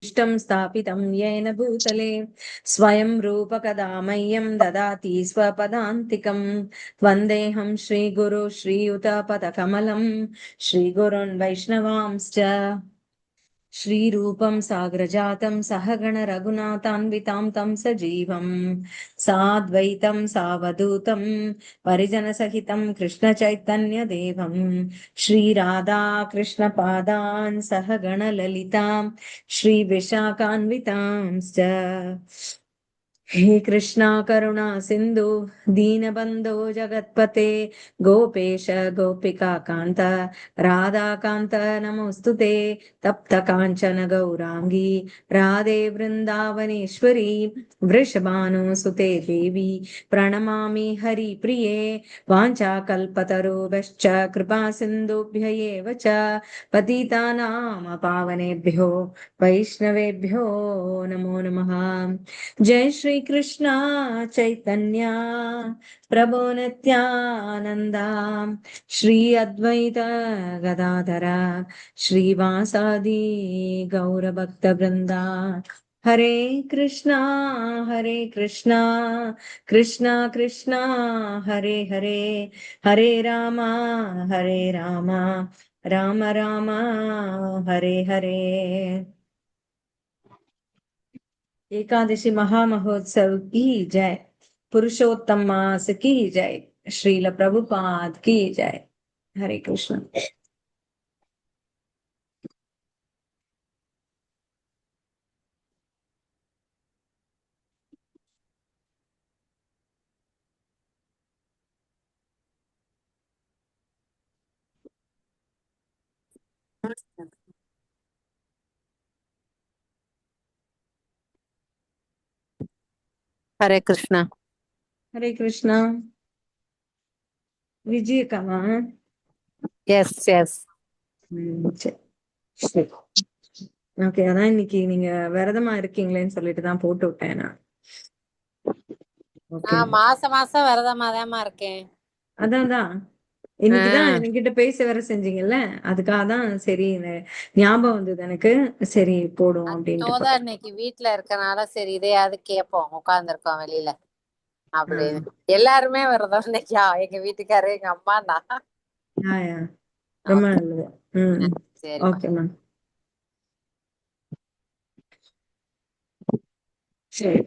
इष्टं स्थापितं येन भूतले स्वयं रूपकदा मह्यं ददाति स्वपदान्तिकं वन्देऽहं श्रीगुरु श्रीयुतपदकमलं श्रीगुरुन् वैष्णवांश्च श्रीरूपं साग्रजातं सहगण रघुनाथान्वितां तं सजीवं साद्वैतं सावधूतं परिजनसहितं कृष्णचैतन्यदेवं श्रीराधा कृष्णपादान् सहगण ललितां श्रीविशाखान्वितांश्च हे कृष्णा करुणा सिन्धु दीनबन्धो जगत्पते गोपेश गोपिका कान्त राधा कान्त नमोऽस्तुते तप्त काञ्चन गौराङ्गी राधे वृन्दावनेश्वरी वृषभानुसुते देवी प्रणमामि हरिप्रिये वाञ्छाकल्पतरुभ्यश्च कृपा सिन्धुभ्य एव च पतितानां पावनेभ्यो वैष्णवेभ्यो नमो नमः। जय श्री कृष्ण चैतन्य प्रभो नित्यानंदा श्री अद्वैत गदाधर श्रीवासादि गौर भक्त वृंदा हरे कृष्णा कृष्णा कृष्णा हरे हरे हरे राम राम राम हरे हरे। एकादशी महामहोत्सव की जय। पुरुषोत्तम मास की जय। श्रील प्रभुपाद की जय। हरे कृष्ण। हरे कृष्णा। हरे कृष्णा। விஜயக்காமா? Yes yes. ஓகே, அதான் இன்னைக்கு நீங்க விரதமா இருக்கீங்களேன்னு சொல்லிட்டு தான் போட்டு விட்டேன் நான். நான் மாசம் மாசம் விரதமா தான்மா இருக்கேன். அதான் இன்னைக்குதான் என்கிட்ட பேச வேற செஞ்சீங்கல்ல, அதுக்காக தான் சரி ஞாபகம் வந்தது எனக்கு, சரி போடுவோம் அப்படின்னு. இன்னைக்கு வீட்டுல இருக்கனால சரி இதையாவது கேட்போம், உட்கார்ந்துருக்கோம் வெளியில அப்படின்னு. எல்லாருமே விரதம் இன்னைக்கா, எங்க வீட்டுக்காரரு, எங்க அம்மா, நான். ரொம்ப நல்லது. சரி, ஓகே மேம். சரி,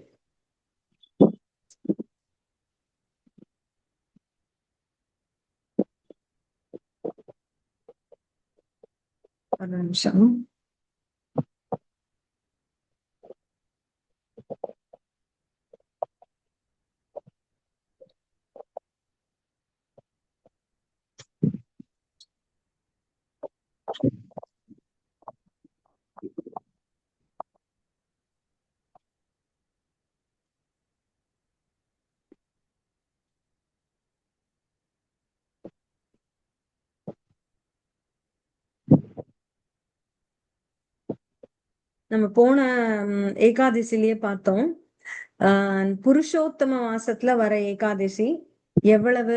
ஒரு நிமிஷம். நம்ம போன ஏகாதசிலேயே பார்த்தோம், புருஷோத்தம மாசத்துல வர ஏகாதசி எவ்வளவு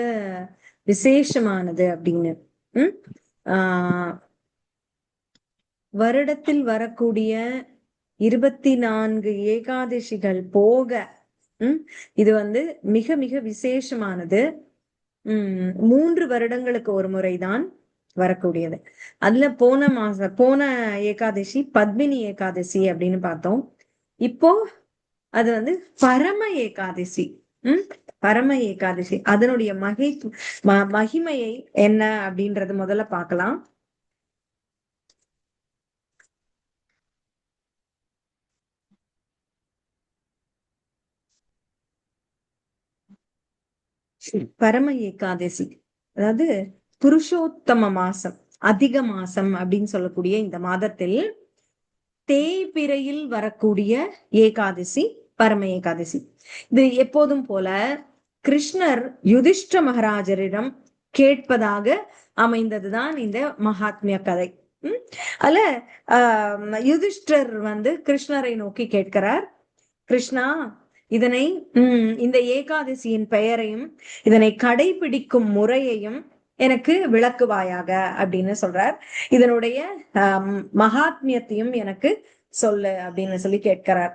விசேஷமானது அப்படின்னு. வருடத்தில் வரக்கூடிய 24 ஏகாதசிகள் போக இது மிக மிக விசேஷமானது. 3 வருடங்களுக்கு ஒரு முறைதான் வரக்கூடியது. அதுல போன ஏகாதசி பத்மினி ஏகாதசி அப்படின்னு பார்த்தோம். இப்போ அது பரம ஏகாதசி. பரம ஏகாதசி அதனுடைய மகிமையை என்ன அப்படின்றது முதல்ல பார்க்கலாம். பரம ஏகாதசி அதாவது புருஷோத்தம மாசம், அதிக மாசம் அப்படின்னு சொல்லக்கூடிய இந்த மாதத்தில் தேய்பிறையில் வரக்கூடிய ஏகாதசி பரம ஏகாதசி. இது எப்போதும் போல கிருஷ்ணர் யுதிஷ்ட மகாராஜரிடம் கேட்பதாக அமைந்ததுதான் இந்த மகாத்மிய கதை. அதுல யுதிஷ்டர் கிருஷ்ணரை நோக்கி கேட்கிறார், கிருஷ்ணா, இதனை இந்த ஏகாதசியின் பெயரையும் இதனை கடைபிடிக்கும் முறையையும் எனக்கு விளக்குவாயாக அப்படின்னு சொல்றார். இதனுடைய மகாத்மியத்தையும் எனக்கு சொல்லு அப்படின்னு சொல்லி கேட்கிறார்.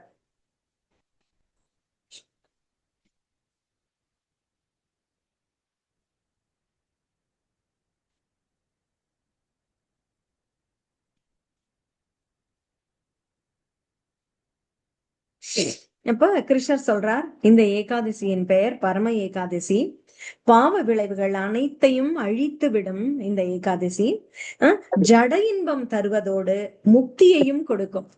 அப்ப கிருஷ்ணர் சொல்றார், இந்த ஏகாதசியின் பெயர் பரம ஏகாதசி. பாவ விளைவுகள் அனைத்தையும் அழித்து விடும் இந்த ஏகாதசி. ஜட இன்பம் தருவதோடு முக்தியையும் கொடுக்கும்.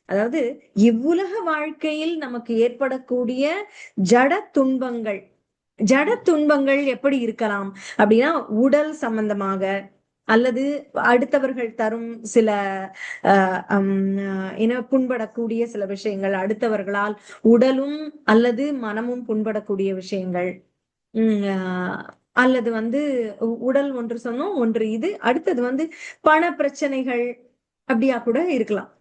அதாவது இவ்வுலக வாழ்க்கையில் நமக்கு ஏற்படக்கூடிய ஜட துன்பங்கள், ஜட துன்பங்கள் எப்படி இருக்கலாம் அப்படின்னா, உடல் சம்பந்தமாக அல்லது அடுத்தவர்கள் தரும் சில புண்படக்கூடிய சில விஷயங்கள், அடுத்தவர்களால் உடலும் அல்லது மனமும் புண்படக்கூடிய விஷயங்கள், அல்லது உடல் ஒன்று சொன்னோம், ஒன்று இது, அடுத்தது பண பிரச்சனைகள், அப்படியா கூட இருக்கலாம்.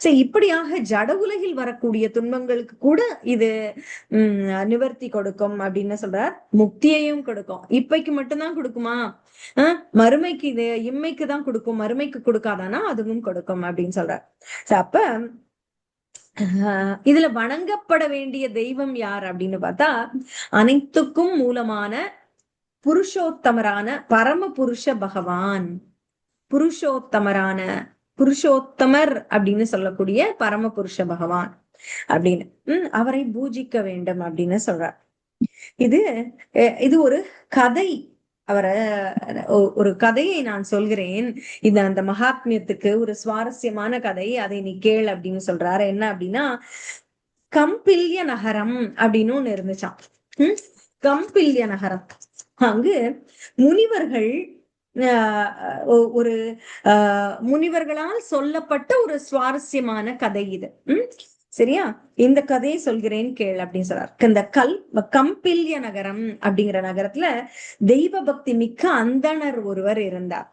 சரி, இப்படியாக ஜட உலகில் வரக்கூடிய துன்பங்களுக்கு கூட இது நிவர்த்தி கொடுக்கும் அப்படின்னு சொல்றார். முக்தியையும் கொடுக்கும். இப்பைக்கு மட்டும்தான் கொடுக்குமா? மறுமைக்கு இது இம்மைக்கு தான் கொடுக்கும், மறுமைக்கு கொடுக்காதானா அதுவும் கொடுக்கும் அப்படின்னு சொல்றார். அப்ப இதுல வணங்கப்பட வேண்டிய தெய்வம் யார் அப்படின்னு பார்த்தா, அனைத்துக்கும் மூலமான புருஷோத்தமரான பரம புருஷ பகவான். புருஷோத்தமர் அப்படின்னு சொல்லக்கூடிய பரம புருஷ பகவான் அப்படின்னு அவரை பூஜிக்க வேண்டும் அப்படின்னு சொல்றார். இது ஒரு கதை. அவரை ஒரு கதையை நான் சொல்கிறேன். அந்த மகாத்மியத்துக்கு ஒரு சுவாரஸ்யமான கதை, அதை நீ கேள் அப்படின்னு சொல்றாரு. என்ன அப்படின்னா, கம்பில்ய நகரம் அப்படின்னு ஒண்ணு இருந்துச்சான். கம்பில்ய நகரம். அங்கு முனிவர்கள், ஒரு முனிவர்களால் சொல்லப்பட்ட ஒரு சுவாரஸ்யமான கதை இது. சரியா? இந்த கதையை சொல்கிறேன் கேள் அப்படின்னு சொல்றார். இந்த கம்பில்ய நகரம் அப்படிங்கிற நகரத்துல தெய்வ பக்தி மிக்க அந்தணர் ஒருவர் இருந்தார்.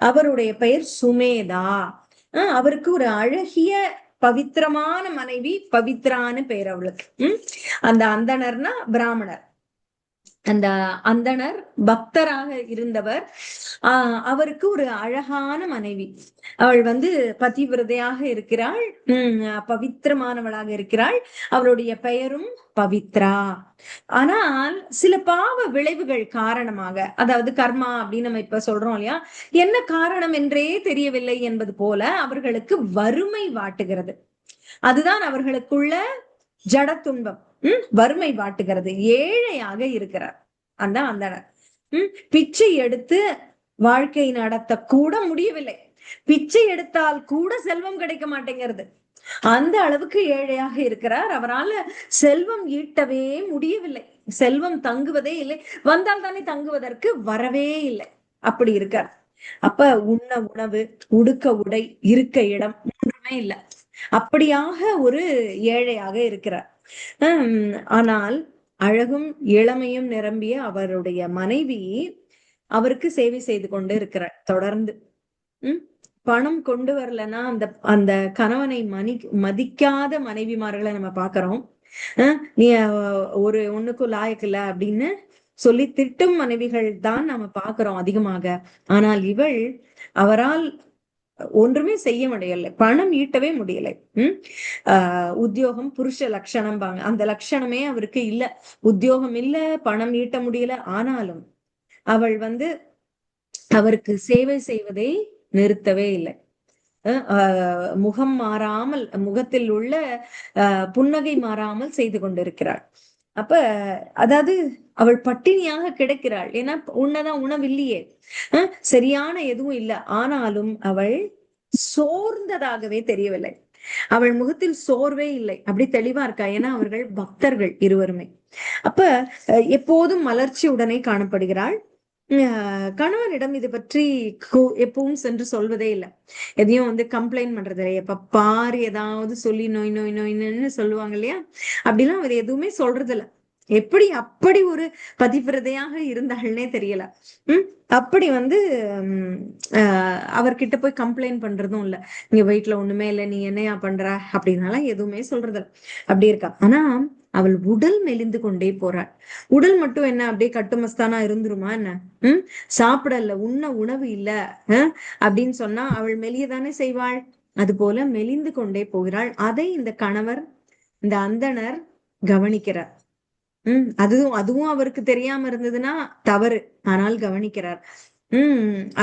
அவருடைய பெயர் சுமேதா. அவருக்கு ஒரு அழகிய பவித்திரமான மனைவி, பவித்ரான்னு பெயர் அவளுக்கு. அந்த அந்தணர்னா பிராமணர். அந்த அந்தணர் பக்தராக இருந்தவர். அவருக்கு ஒரு அழகான மனைவி. அவள் பதிவிரதையாக இருக்கிறாள், பவித்திரமானவளாக இருக்கிறாள். அவளுடைய பெயரும் பவித்ரா. ஆனால் சில பாவ விளைவுகள் காரணமாக, அதாவது கர்மா அப்படின்னு நம்ம இப்ப சொல்றோம் இல்லையா, என்ன காரணம் என்றே தெரியவில்லை என்பது போல அவர்களுக்கு வறுமை வாட்டுகிறது. அதுதான் அவர்களுக்குள்ள ஜட துன்பம். வறுமை வாட்டுகிறது. ஏழையாக இருக்கிறார் அந்த அந்தணர். பிச்சை எடுத்து வாழ்க்கை நடத்த கூட முடியவில்லை. பிச்சை எடுத்தால் கூட செல்வம் கிடைக்க மாட்டேங்கிறது. அந்த அளவுக்கு ஏழையாக இருக்கிறார். அவரால் செல்வம் ஈட்டவே முடியவில்லை. செல்வம் தங்குவதே இல்லை. வந்தால் தானே தங்குவதற்கு, வரவே இல்லை. அப்படி இருக்கார். அப்ப உண்ண உணவு, உடுக்க உடை, இருக்க இடம் ஒன்றுமே இல்லை. அப்படியாக ஒரு ஏழையாக இருக்கிறார். ஆனால் அழகும் இளமையும் நிரம்பிய அவருடைய மனைவி அவருக்கு சேவை செய்து கொண்டு இருக்கிறார் தொடர்ந்து. பணம் கொண்டு வரலன்னா அந்த கணவனை மதிக்காத மனைவிமார்களை நம்ம பாக்குறோம். நீ ஒண்ணுக்கும் லாயக்கு இல்ல அப்படின்னு சொல்லி திட்டும் மனைவிகள் தான் நம்ம பாக்குறோம் அதிகமாக. ஆனால் இவள் அவரால் ஒன்றுமே செய்ய முடியல, பணம் ஈட்டவே முடியல. உத்தியோகம் புருஷ லட்சணம்பாங்க, அந்த லட்சணமே அவருக்கு இல்ல. உத்தியோகம் இல்ல, பணம் ஈட்ட முடியல. ஆனாலும் அவள் அவருக்கு சேவை செய்வதை நிறுத்தவே இல்லை. முகம் மாறாமல், முகத்தில் உள்ள புன்னகை மாறாமல் செய்து கொண்டிருக்கிறாள். அப்ப அதாவது அவள் பட்டினியாக கிடக்கிறாள். ஏன்னா உன்னதான் உணவில்லையே, சரியான எதுவும் இல்லை. ஆனாலும் அவள் சோர்ந்ததாகவே தெரியவில்லை. அவள் முகத்தில் சோர்வே இல்லை, அப்படி தெளிவா இருக்கா. ஏன்னா அவர்கள் பக்தர்கள் இருவருமே. அப்ப எப்போதும் மலர்ச்சியுடனே காணப்படுகிறாள். கணவனிடம் இது பற்றி எப்பவும் சென்று சொல்வதே இல்லை. எதையும் கம்ப்ளைண்ட் பண்றது இல்லையா. எப்ப பாரு ஏதாவது சொல்லி நோய் நோய் நோய்னு சொல்லுவாங்க இல்லையா, அப்படிலாம் அவர் எதுவுமே சொல்றது இல்ல. அப்படி ஒரு பதிவிரதையாக இருந்தாள்னே தெரியல. அப்படி அவர்கிட்ட போய் கம்ப்ளைண்ட் பண்றதும் இல்ல. இங்க வீட்டுல ஒண்ணுமே இல்லை, நீ என்னையா பண்ற அப்படின்னாலாம் எதுவுமே சொல்றது. அப்படி இருக்கா. ஆனா அவள் உடல் மெலிந்து கொண்டே போறாள். உடல் மட்டும் என்ன அப்படியே கட்டுமஸ்தானா இருந்துருமா என்ன? சாப்பிடல, உண்ண உணவு இல்ல அப்படின்னு சொன்னா அவள் மெலியதானே செய்வாள். அது போல மெலிந்து கொண்டே போகிறாள். அதை இந்த கணவர், இந்த அந்தணர் கவனிக்கிறார். அதுவும் அவருக்கு தெரியாம இருந்ததுன்னா தவறு, ஆனால் கவனிக்கிறார்.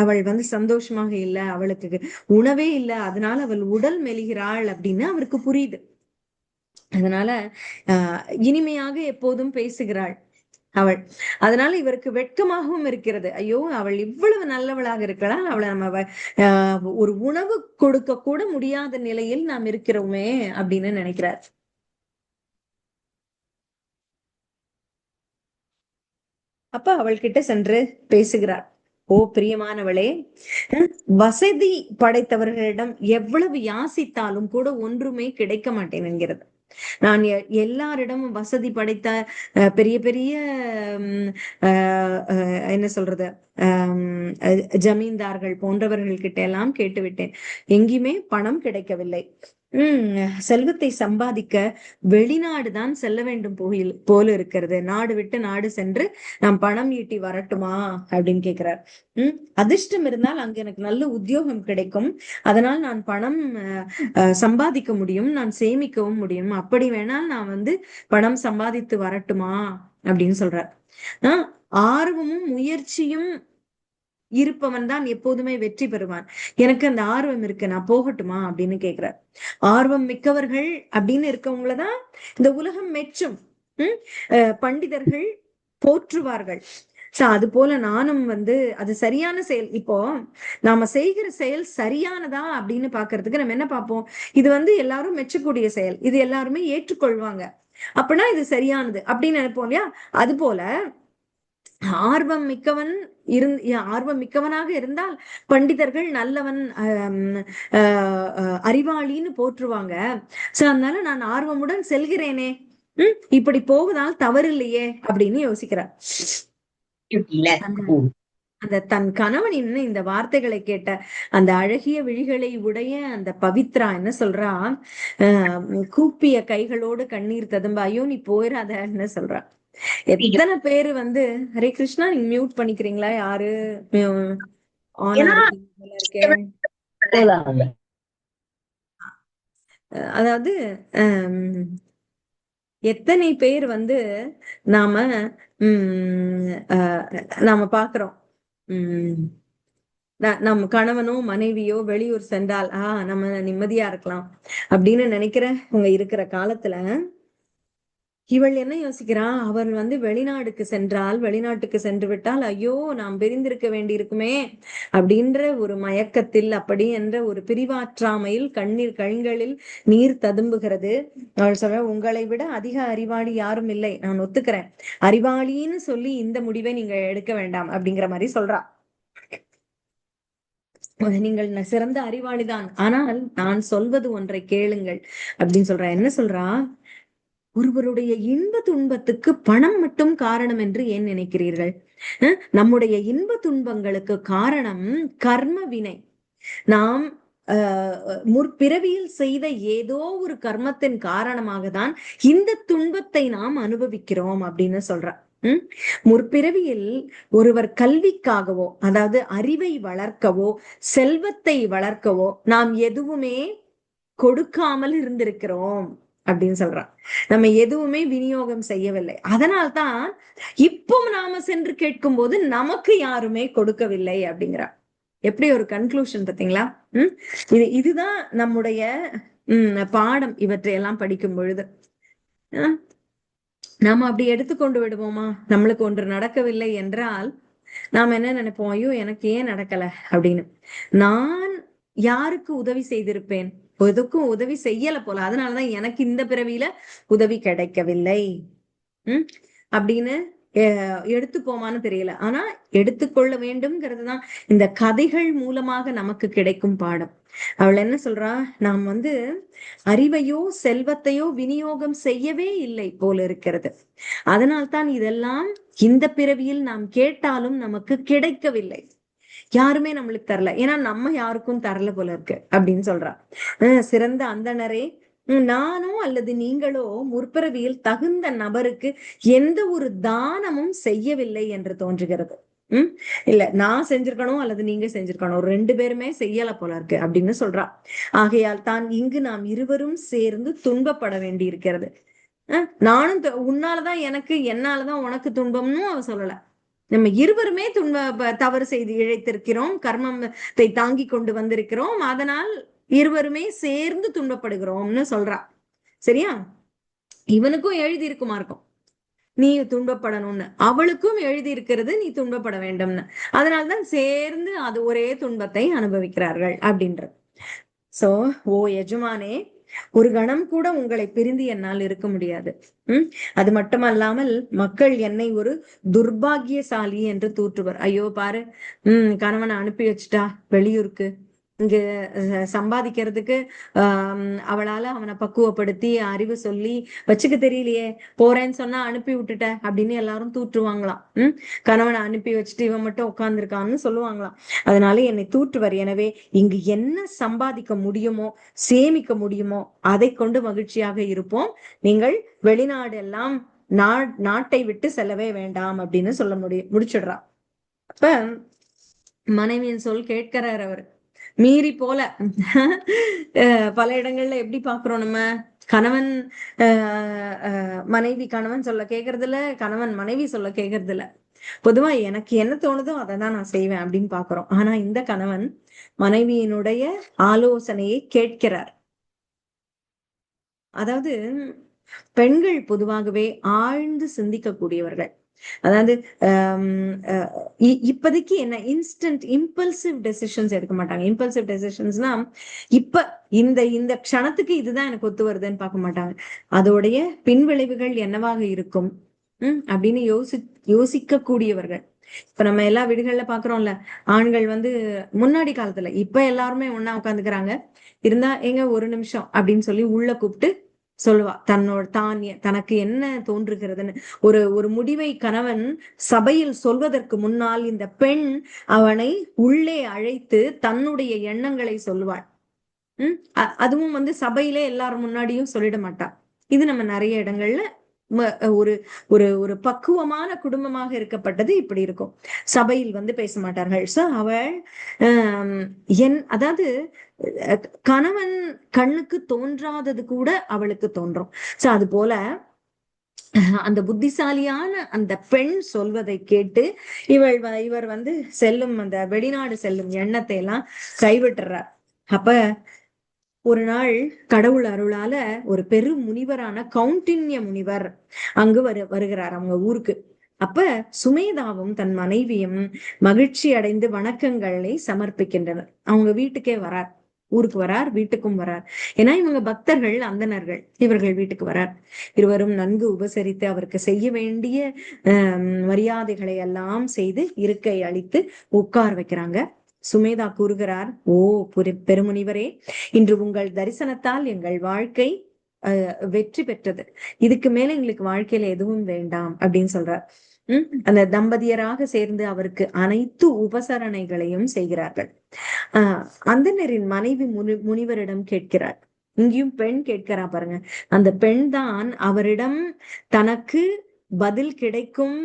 அவள் வந்து சந்தோஷமாக இல்ல, அவளுக்கு உணவே இல்ல, அதனால அவள் உடல் மெலிகிறாள் அப்படின்னு அவருக்கு புரியுது. அதனால இனிமையாக எப்போதும் பேசுகிறாள் அவள். அதனால இவருக்கு வெட்கமாகவும் இருக்கிறது. ஐயோ, அவள் இவ்வளவு நல்லவளாக இருக்கிறாள், அவளை நம்ம ஒரு உணவு கொடுக்க கூட முடியாத நிலையில் நாம் இருக்கிறோமே அப்படின்னு நினைக்கிறார். அப்ப அவள் கிட்ட சென்று பேசுகிறார். ஓ பிரியமானவளே, வசதி படைத்தவர்களிடம் எவ்வளவு யாசித்தாலும் கூட ஒன்றுமே கிடைக்க மாட்டேன் என்கிறது. நான் எல்லாரிடமும் வசதி படைத்த பெரிய பெரிய என்ன சொல்றது ஜமீன்தார்கள் போன்றவர்கள் கிட்ட எல்லாம் கேட்டுவிட்டேன், எங்கேயுமே பணம் கிடைக்கவில்லை. செல்வத்தை சம்பாதிக்க வெளிநாடுதான் செல்ல வேண்டும் போல இருக்கிறது. நாடு விட்டு நாடு சென்று நாம் பணம் ஈட்டி வரட்டுமா அப்படின்னு கேக்குறார். அதிர்ஷ்டம் இருந்தால் அங்க எனக்கு நல்ல உத்தியோகம் கிடைக்கும், அதனால் நான் பணம் சம்பாதிக்க முடியும், நான் சேமிக்கவும் முடியும், அப்படி வேணால் நான் வந்து பணம் சம்பாதித்து வரட்டுமா அப்படின்னு சொல்றார். ஆர்வமும் முயற்சியும் இருப்பவன் தான் எப்போதுமே வெற்றி பெறுவான். எனக்கு அந்த ஆர்வம் இருக்கு, நான் போகட்டுமா அப்படின்னு கேக்குறார். ஆர்வம் மிக்கவர்கள் அப்படின்னு இருக்கவங்களதான் இந்த உலகம் மெச்சும், பண்டிதர்கள் போற்றுவார்கள். அது போல நானும் வந்து அது சரியான செயல். இப்போ நாம செய்கிற செயல் சரியானதா அப்படின்னு பாக்குறதுக்கு நம்ம என்ன பார்ப்போம், இது வந்து எல்லாரும் மெச்சக்கூடிய செயல், இது எல்லாருமே ஏற்றுக்கொள்வாங்க, அப்படின்னா இது சரியானது அப்படின்னு நினைப்போம் இல்லையா? அது போல ஆர்வம் மிக்கவனாக இருந்தால் பண்டிதர்கள் நல்லவன், அறிவாளின்னு போற்றுவாங்க. சோ அதனால நான் ஆர்வமுடன் செல்கிறேனே, இப்படி போவதால் தவறு இல்லையே அப்படின்னு யோசிக்கிறார். அந்த தன் கணவனின் இந்த வார்த்தைகளை கேட்ட அந்த அழகிய விழிகளை உடைய அந்த பவித்ரா என்ன சொல்றா, கூப்பிய கைகளோடு கண்ணீர் ததும்ப, ஐயோ நீ போயிடாத என்ன சொல்றா. எத்தனை பேரு வந்து ஹரே கிருஷ்ணா, நீங்க மியூட் பண்ணிக்கிறீங்களா? யாரு இருக்கேன். அதாவது எத்தனை பேர் வந்து நாம நாம பாக்குறோம், நம்ம கணவனோ மனைவியோ வெளியூர் சென்றால் நம்ம நிம்மதியா இருக்கலாம் அப்படின்னு நினைக்கிறவங்க இருக்கிற காலத்துல இவள் என்ன யோசிக்கிறா, அவர் வந்து வெளிநாட்டுக்கு சென்று விட்டால் ஐயோ நாம் பிரிந்திருக்க வேண்டி இருக்குமே அப்படின்ற ஒரு மயக்கத்தில், அப்படி என்ற ஒரு பிரிவாற்றாமையில் கண்களில் நீர் ததும்புகிறது. அவள் சொல்ற, உங்களை விட அதிக அறிவாளி யாரும் இல்லை, நான் ஒத்துக்கிறேன், அறிவாளின்னு சொல்லி இந்த முடிவை நீங்க எடுக்க வேண்டாம் அப்படிங்கிற மாதிரி சொல்றா. நீங்கள் சிறந்த அறிவாளிதான், ஆனால் நான் சொல்வது ஒன்றை கேளுங்கள் அப்படின்னு சொல்றா. என்ன சொல்றா, ஒருவருடைய இன்ப துன்பத்துக்கு பணம் மட்டும் காரணம் என்று ஏன் நினைக்கிறீர்கள்? நம்முடைய இன்ப துன்பங்களுக்கு காரணம் கர்ம வினை. நாம் முற்பிறவியில் செய்த ஏதோ ஒரு கர்மத்தின் காரணமாக தான் இந்த துன்பத்தை நாம் அனுபவிக்கிறோம் அப்படின்னு சொல்றான். முற்பிறவியில் ஒருவர் கல்விக்காகவோ, அதாவது அறிவை வளர்க்கவோ, செல்வத்தை வளர்க்கவோ நாம் எதுவுமே கொடுக்காமல் இருந்திருக்கிறோம் அப்படின்னு சொல்றான். நம்ம எதுவுமே விநியோகம் செய்யவில்லை, அதனால்தான் இப்போ நாம சென்று கேட்கும் போது நமக்கு யாருமே கொடுக்கவில்லை அப்படிங்கிறான். எப்படி ஒரு கன்க்ளூஷன் பாத்தீங்களா? இதுதான் நம்முடைய பாடம். இவற்றையெல்லாம் படிக்கும் பொழுது நாம அப்படி எடுத்துக்கொண்டு விடுவோமா? நம்மளுக்கு ஒன்று நடக்கவில்லை என்றால் நாம என்ன நினைப்போம், ஐயோ எனக்கு ஏன் நடக்கல அப்படின்னு. நான் யாருக்கு உதவி செய்திருப்பேன், எதுக்கும் உதவி செய்யல போல, அதனாலதான் எனக்கு இந்த பிறவியில உதவி கிடைக்கவில்லை அப்படின்னு எடுத்துப்போமான்னு தெரியல. ஆனா எடுத்துக்கொள்ள வேண்டும்ங்கிறதுதான் இந்த கதைகள் மூலமாக நமக்கு கிடைக்கும் பாடம். அவள் என்ன சொல்றா, நாம் வந்து அறிவையோ செல்வத்தையோ விநியோகம் செய்யவே இல்லை போல இருக்கிறது, அதனால்தான் இதெல்லாம் இந்த பிறவியில் நாம் கேட்டாலும் நமக்கு கிடைக்கவில்லை, யாருமே நம்மளுக்கு தரல, ஏன்னா நம்ம யாருக்கும் தரல போல இருக்கு அப்படின்னு சொல்றா. சிறந்த அந்தணரே, நானோ அல்லது நீங்களோ முற்பிறவியில் தகுந்த நபருக்கு எந்த ஒரு தானமும் செய்யவில்லை என்று தோன்றுகிறது. இல்ல நான் செஞ்சிருக்கணும் அல்லது நீங்க செஞ்சிருக்கணும், ரெண்டு பேருமே செய்யல போல இருக்கு அப்படின்னு சொல்றா. ஆகையால் தான் இங்கு நாம் இருவரும் சேர்ந்து துன்பப்பட வேண்டி இருக்கிறது. நானும் உன்னாலதான் எனக்கு, என்னாலதான் உனக்கு துன்பம்னு அவ சொல்லல. நம்ம இருவருமே தவறு செய்து இழைத்திருக்கிறோம், கர்மத்தை தாங்கி கொண்டு வந்திருக்கிறோம், அதனால் இருவருமே சேர்ந்து துன்பப்படுகிறோம்னு சொல்றா. சரியா? இவனுக்கும் எழுதி இருக்குமா இருக்கும் நீ துன்பப்படணும்னு, அவளுக்கும் எழுதி இருக்கிறது நீ துன்பப்பட வேண்டும்னு. அதனால்தான் சேர்ந்து அது ஒரே துன்பத்தை அனுபவிக்கிறார்கள் அப்படின்ற. சோ, ஓ எஜமானே, ஒரு கணம் கூட உங்களை பிரிந்து என்னால் இருக்க முடியாது. அது மட்டுமல்லாமல் மக்கள் என்னை ஒரு துர்பாகியசாலி என்று தூற்றுவர். ஐயோ பாரு, கணவனை அனுப்பி வச்சுட்டா வெளியூருக்கு, இங்க சம்பாதிக்கிறதுக்கு அவளால அவனை பக்குவப்படுத்தி அறிவு சொல்லி வச்சுக்க தெரியலையே, போறேன்னு சொன்னா அனுப்பி விட்டுட்ட அப்படின்னு எல்லாரும் தூற்றுவாங்களாம். கணவனை அனுப்பி வச்சுட்டு இவன் மட்டும் உட்கார்ந்துருக்கான்னு சொல்லுவாங்களாம். அதனால என்னை தூற்றுவர். எனவே இங்கு என்ன சம்பாதிக்க முடியுமோ, சேமிக்க முடியுமோ அதை கொண்டு மகிழ்ச்சியாக இருப்போம். நீங்கள் வெளிநாடு எல்லாம் நாட்டை விட்டு செல்லவே வேண்டாம் அப்படின்னு சொல்ல முடிச்சிடுறா. அப்ப மனைவியின் சொல் கேட்கிறார் அவர். மீறி போல பல இடங்கள்ல எப்படி பாக்குறோம் நம்ம, கணவன் மனைவி கணவன் சொல்ல கேக்குறது இல்ல, கணவன் மனைவி சொல்ல கேக்குறது இல்ல. பொதுவா எனக்கு என்ன தோணுதோ அதை தான் நான் செய்வேன் அப்படின்னு பாக்குறோம். ஆனா இந்த கணவன் மனைவியினுடைய ஆலோசனையை கேட்கிறார். அதாவது பெண்கள் பொதுவாகவே ஆழ்ந்து சிந்திக்கக்கூடியவர்கள். அதாவது இப்போதைக்கு என்ன இன்ஸ்டன்ட் இம்பல்சிவ் டெசிஷன்ஸ் எடுக்க மாட்டாங்க. இம்பல்சிவ் டெசிஷன்ஸ்னா இப்ப இந்த இந்த க்ஷணத்துக்கு இதுதான் எனக்கு ஒத்து வருதுன்னு பார்க்க மாட்டாங்க. அதோடைய பின்விளைவுகள் என்னவாக இருக்கும் அப்படின்னு யோசிக்க கூடியவர்கள். இப்ப நம்ம எல்லா வீடுகள்ல பாக்குறோம்ல, ஆண்கள் வந்து முன்னாடி காலத்துல, இப்ப எல்லாருமே ஒன்னா உட்காந்துக்கிறாங்க, இருந்தா எங்க ஒரு நிமிஷம் அப்படின்னு சொல்லி உள்ள கூப்பிட்டு சொல்லுவா தனக்கு என்ன தோன்றுகிறதுன்னு. ஒரு முடிவை கணவன் சபையில் சொல்வதற்கு முன்னால் இந்த பெண் அவனை உள்ளே அழைத்து தன்னுடைய எண்ணங்களை சொல்லுவாள். அதுவும் வந்து சபையிலே எல்லாரும் முன்னாடியும் சொல்லிட மாட்டா. இது நம்ம நிறைய இடங்கள்ல ஒரு ஒரு ஒரு பக்குவமான குடும்பமாக இருக்கப்பட்டது இப்படி இருக்கும். சபையில் வந்து பேச மாட்டார்கள். சோ அவள் அதாவது கணவன் கண்ணுக்கு தோன்றாதது கூட அவளுக்கு தோன்றும். சோ அது போல அந்த புத்திசாலியான அந்த பெண் சொல்வதை கேட்டு இவர் வந்து செல்லும் அந்த வெளிநாடு செல்லும் எண்ணத்தை எல்லாம் கைவிட்டுறார். அப்ப ஒரு நாள் கடவுள் அருளால ஒரு பெரும் முனிவரான கௌண்டின்ய முனிவர் அங்கு வருகிறார் அவங்க ஊருக்கு. அப்ப சுமேதாவும் தன் மனைவியும் மகிழ்ச்சி அடைந்து வணக்கங்களை சமர்ப்பிக்கின்றனர். அவங்க வீட்டுக்கே வரார், ஊருக்கு வரார், வீட்டுக்கும் வரார். ஏன்னா இவங்க பக்தர்கள், அந்தணர்கள், இவர்கள் வீட்டுக்கு வரார். இருவரும் நன்கு உபசரித்து அவருக்கு செய்ய வேண்டிய மரியாதைகளை எல்லாம் செய்து இருக்கை அளித்து உட்கார் வைக்கிறாங்க. சுமேதா கூறுகிறார், ஓ பெருமுனிவரே, இன்று உங்கள் தரிசனத்தால் எங்கள் வாழ்க்கை வெற்றி பெற்றது. இதுக்கு மேல எங்களுக்கு வாழ்க்கையில எதுவும் வேண்டாம் அப்படின்னு சொல்றார். அந்த தம்பதியராக சேர்ந்து அவருக்கு அனைத்து உபசரணைகளையும் செய்கிறார்கள். அந்தணரின் மனைவி முனிவரிடம் கேட்கிறார். இங்கேயும் பெண் கேட்கிறா பாருங்க. அந்த பெண் தான் அவரிடம் தனக்கு பதில் கிடைக்கும்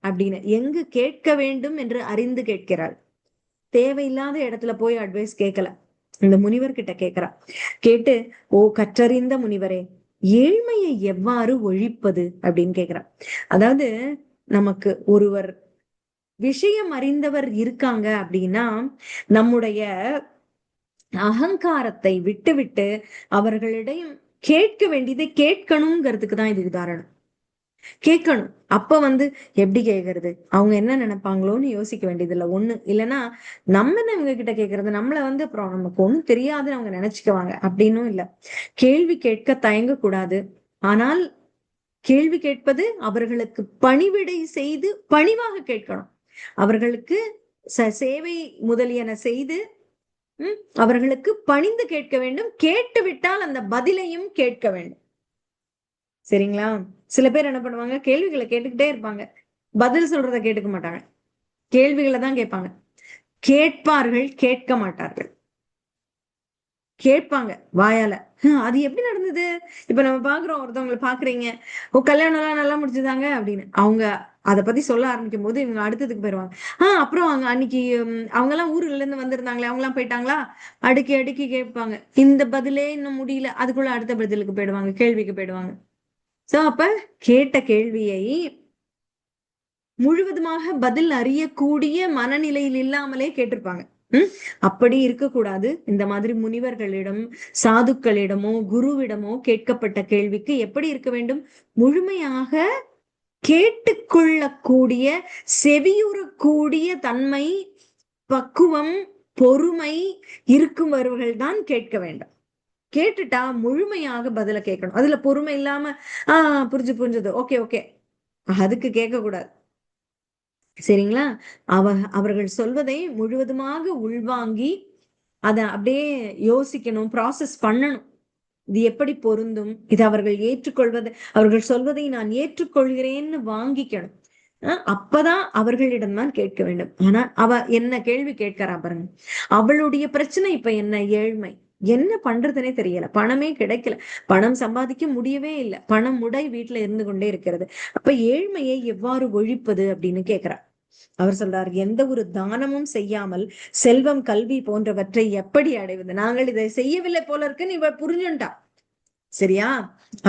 அப்படின்னு எங்கு கேட்க வேண்டும் என்று அறிந்து கேட்கிறாள். தேவையில்லாத இடத்துல போய் அட்வைஸ் கேட்கல, இந்த முனிவர் கிட்ட கேட்கிறா. கேட்டு, ஓ கற்றறிந்த முனிவரே, ஏழ்மையை எவ்வாறு ஒழிப்பது அப்படின்னு கேக்குறா. அதாவது நமக்கு ஒருவர் விஷயம் அறிந்தவர் இருக்காங்க அப்படின்னா நம்முடைய அகங்காரத்தை விட்டு விட்டு அவர்களிடம் கேட்க வேண்டியதை கேட்கணுங்கிறதுக்கு தான் இது உதாரணம். கேட்கணும். அப்ப வந்து எப்படி கேட்கறது, அவங்க என்ன நினைப்பாங்களோன்னு யோசிக்க வேண்டியது இல்லை ஒண்ணு. இல்லைன்னா நம்ம என்ன இவங்க கிட்ட கேட்கறது, நம்மள வந்து அப்புறம் நமக்கு ஒண்ணும் தெரியாதுன்னு அவங்க நினைச்சுக்குவாங்க அப்படின்னும் இல்ல. கேள்வி கேட்க தயங்க கூடாது. ஆனால் கேள்வி கேட்பது அவர்களுக்கு பணிவிடை செய்து பணிவாக கேட்கணும். அவர்களுக்கு சேவை முதலியன செய்து அவர்களுக்கு பணிந்து கேட்க வேண்டும். கேட்டு விட்டால் அந்த பதிலையும் கேட்க வேண்டும். சரிங்களா? சில பேர் என்ன பண்ணுவாங்க, கேள்விகளை கேட்டுக்கிட்டே இருப்பாங்க, பதில் சொல்றத கேட்டுக்க மாட்டாங்க, கேள்விகளை தான் கேட்பாங்க. கேட்பார்கள், கேட்க மாட்டார்கள். கேட்பாங்க வாயால. அது எப்படி நடந்தது? இப்ப நம்ம பாக்குறோம், ஒருத்தவங்களை பாக்குறீங்க, ஓ கல்யாணம் எல்லாம் நல்லா முடிச்சுதாங்க அப்படின்னு, அவங்க அதை பத்தி சொல்ல ஆரம்பிக்கும் போது இவங்க அடுத்ததுக்கு போயிருவாங்க. அப்புறம் அன்னைக்கு அவங்க எல்லாம் ஊர்ல இருந்து வந்திருந்தாங்களே, அவங்க எல்லாம் போயிட்டாங்களா, அடுக்கி அடுக்கி கேட்பாங்க. இந்த பதிலே இன்னும் முடியல, அதுக்குள்ள அடுத்த பதிலுக்கு போயிடுவாங்க, கேள்விக்கு போயிடுவாங்க. சோ அப்ப கேட்ட கேள்வியை முழுவதுமாக பதில் அறியக்கூடிய மனநிலையில் இல்லாமலே கேட்டிருப்பாங்க. அப்படி இருக்கக்கூடாது. இந்த மாதிரி முனிவர்களிடம், சாதுக்களிடமோ குருவிடமோ கேட்கப்பட்ட கேள்விக்கு எப்படி இருக்க வேண்டும்? முழுமையாக கேட்டுக்கொள்ளக்கூடிய, செவியுறக்கூடிய தன்மை, பக்குவம், பொறுமை இருக்குமவர்கள் தான் கேட்க வேண்டும். கேட்டுட்டா முழுமையாக பதில கேட்கணும். அதுல பொறுமை இல்லாம புரிஞ்சது, ஓகே ஓகே, அதுக்கு கேட்க கூடாது. சரிங்களா? அவர்கள் சொல்வதை முழுவதுமாக உள்வாங்கி அதை அப்படியே யோசிக்கணும், ப்ராசஸ் பண்ணணும். இது எப்படி பொருந்தும், இது அவர்கள் ஏற்றுக்கொள்வது, அவர்கள் சொல்வதை நான் ஏற்றுக்கொள்கிறேன்னு வாங்கிக்கணும். அப்பதான் அவர்களிடம் தான் கேட்க வேண்டும். ஆனா அவ என்ன கேள்வி கேட்கிறா பாருங்க. அவளுடைய பிரச்சனை இப்ப என்ன? ஏழ்மை. என்ன பண்றதுனே தெரியல, பணமே கிடைக்கல, பணம் சம்பாதிக்க முடியவே இல்லை, பணம் முடை வீட்டுல இருந்து கொண்டே இருக்கிறது. அப்ப ஏழ்மையை எவ்வாறு ஒழிப்பது அப்படின்னு கேட்கிறா. அவர் சொல்றார், எந்த ஒரு தானமும் செய்யாமல் செல்வம், கல்வி போன்றவற்றை எப்படி அடைவது? நாங்கள் இதை செய்யவில்லை போல இருக்குன்னு இவள் புரிஞ்சுட்டா. சரியா?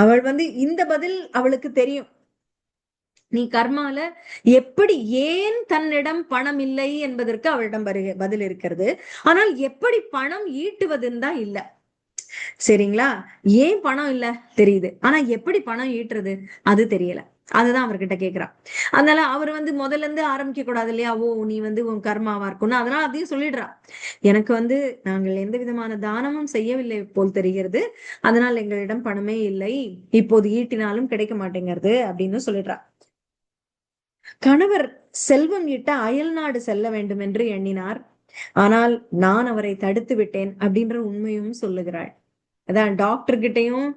அவள் இந்த பதில் அவளுக்கு தெரியும். நீ கர்மால எப்படி, ஏன் தன்னிடம் பணம் இல்லை என்பதற்கு அவளிடம் பதில் இருக்கிறது. ஆனால் எப்படி பணம் ஈட்டுவதுன்னு தான் இல்ல. சரிங்களா? ஏன் பணம் இல்ல தெரியுது, ஆனா எப்படி பணம் ஈட்டுறது அது தெரியல. அதுதான் அவர்கிட்ட கேக்குறான். அதனால அவர் முதல்ல இருந்து ஆரம்பிக்க கூடாது இல்லையா? ஓ, நீ உன் கர்மாவா இருக்கும்னு. அதனால அதையும் சொல்லிடுறா. எனக்கு நாங்கள் எந்த விதமான தானமும் செய்யவில்லை போல் தெரிகிறது, அதனால் எங்களிடம் பணமே இல்லை, இப்போது ஈட்டினாலும் கிடைக்க மாட்டேங்கிறது அப்படின்னு சொல்லிடுறா. கணவர் செல்வம் ஈட்ட அயல் நாடு செல்ல வேண்டும் என்று எண்ணினார். ஆனால் நான் அவரை தடுத்து விட்டேன் அப்படின்ற உண்மையும் சொல்லுகிறாள். அதான் டாக்டர் கிட்டையும்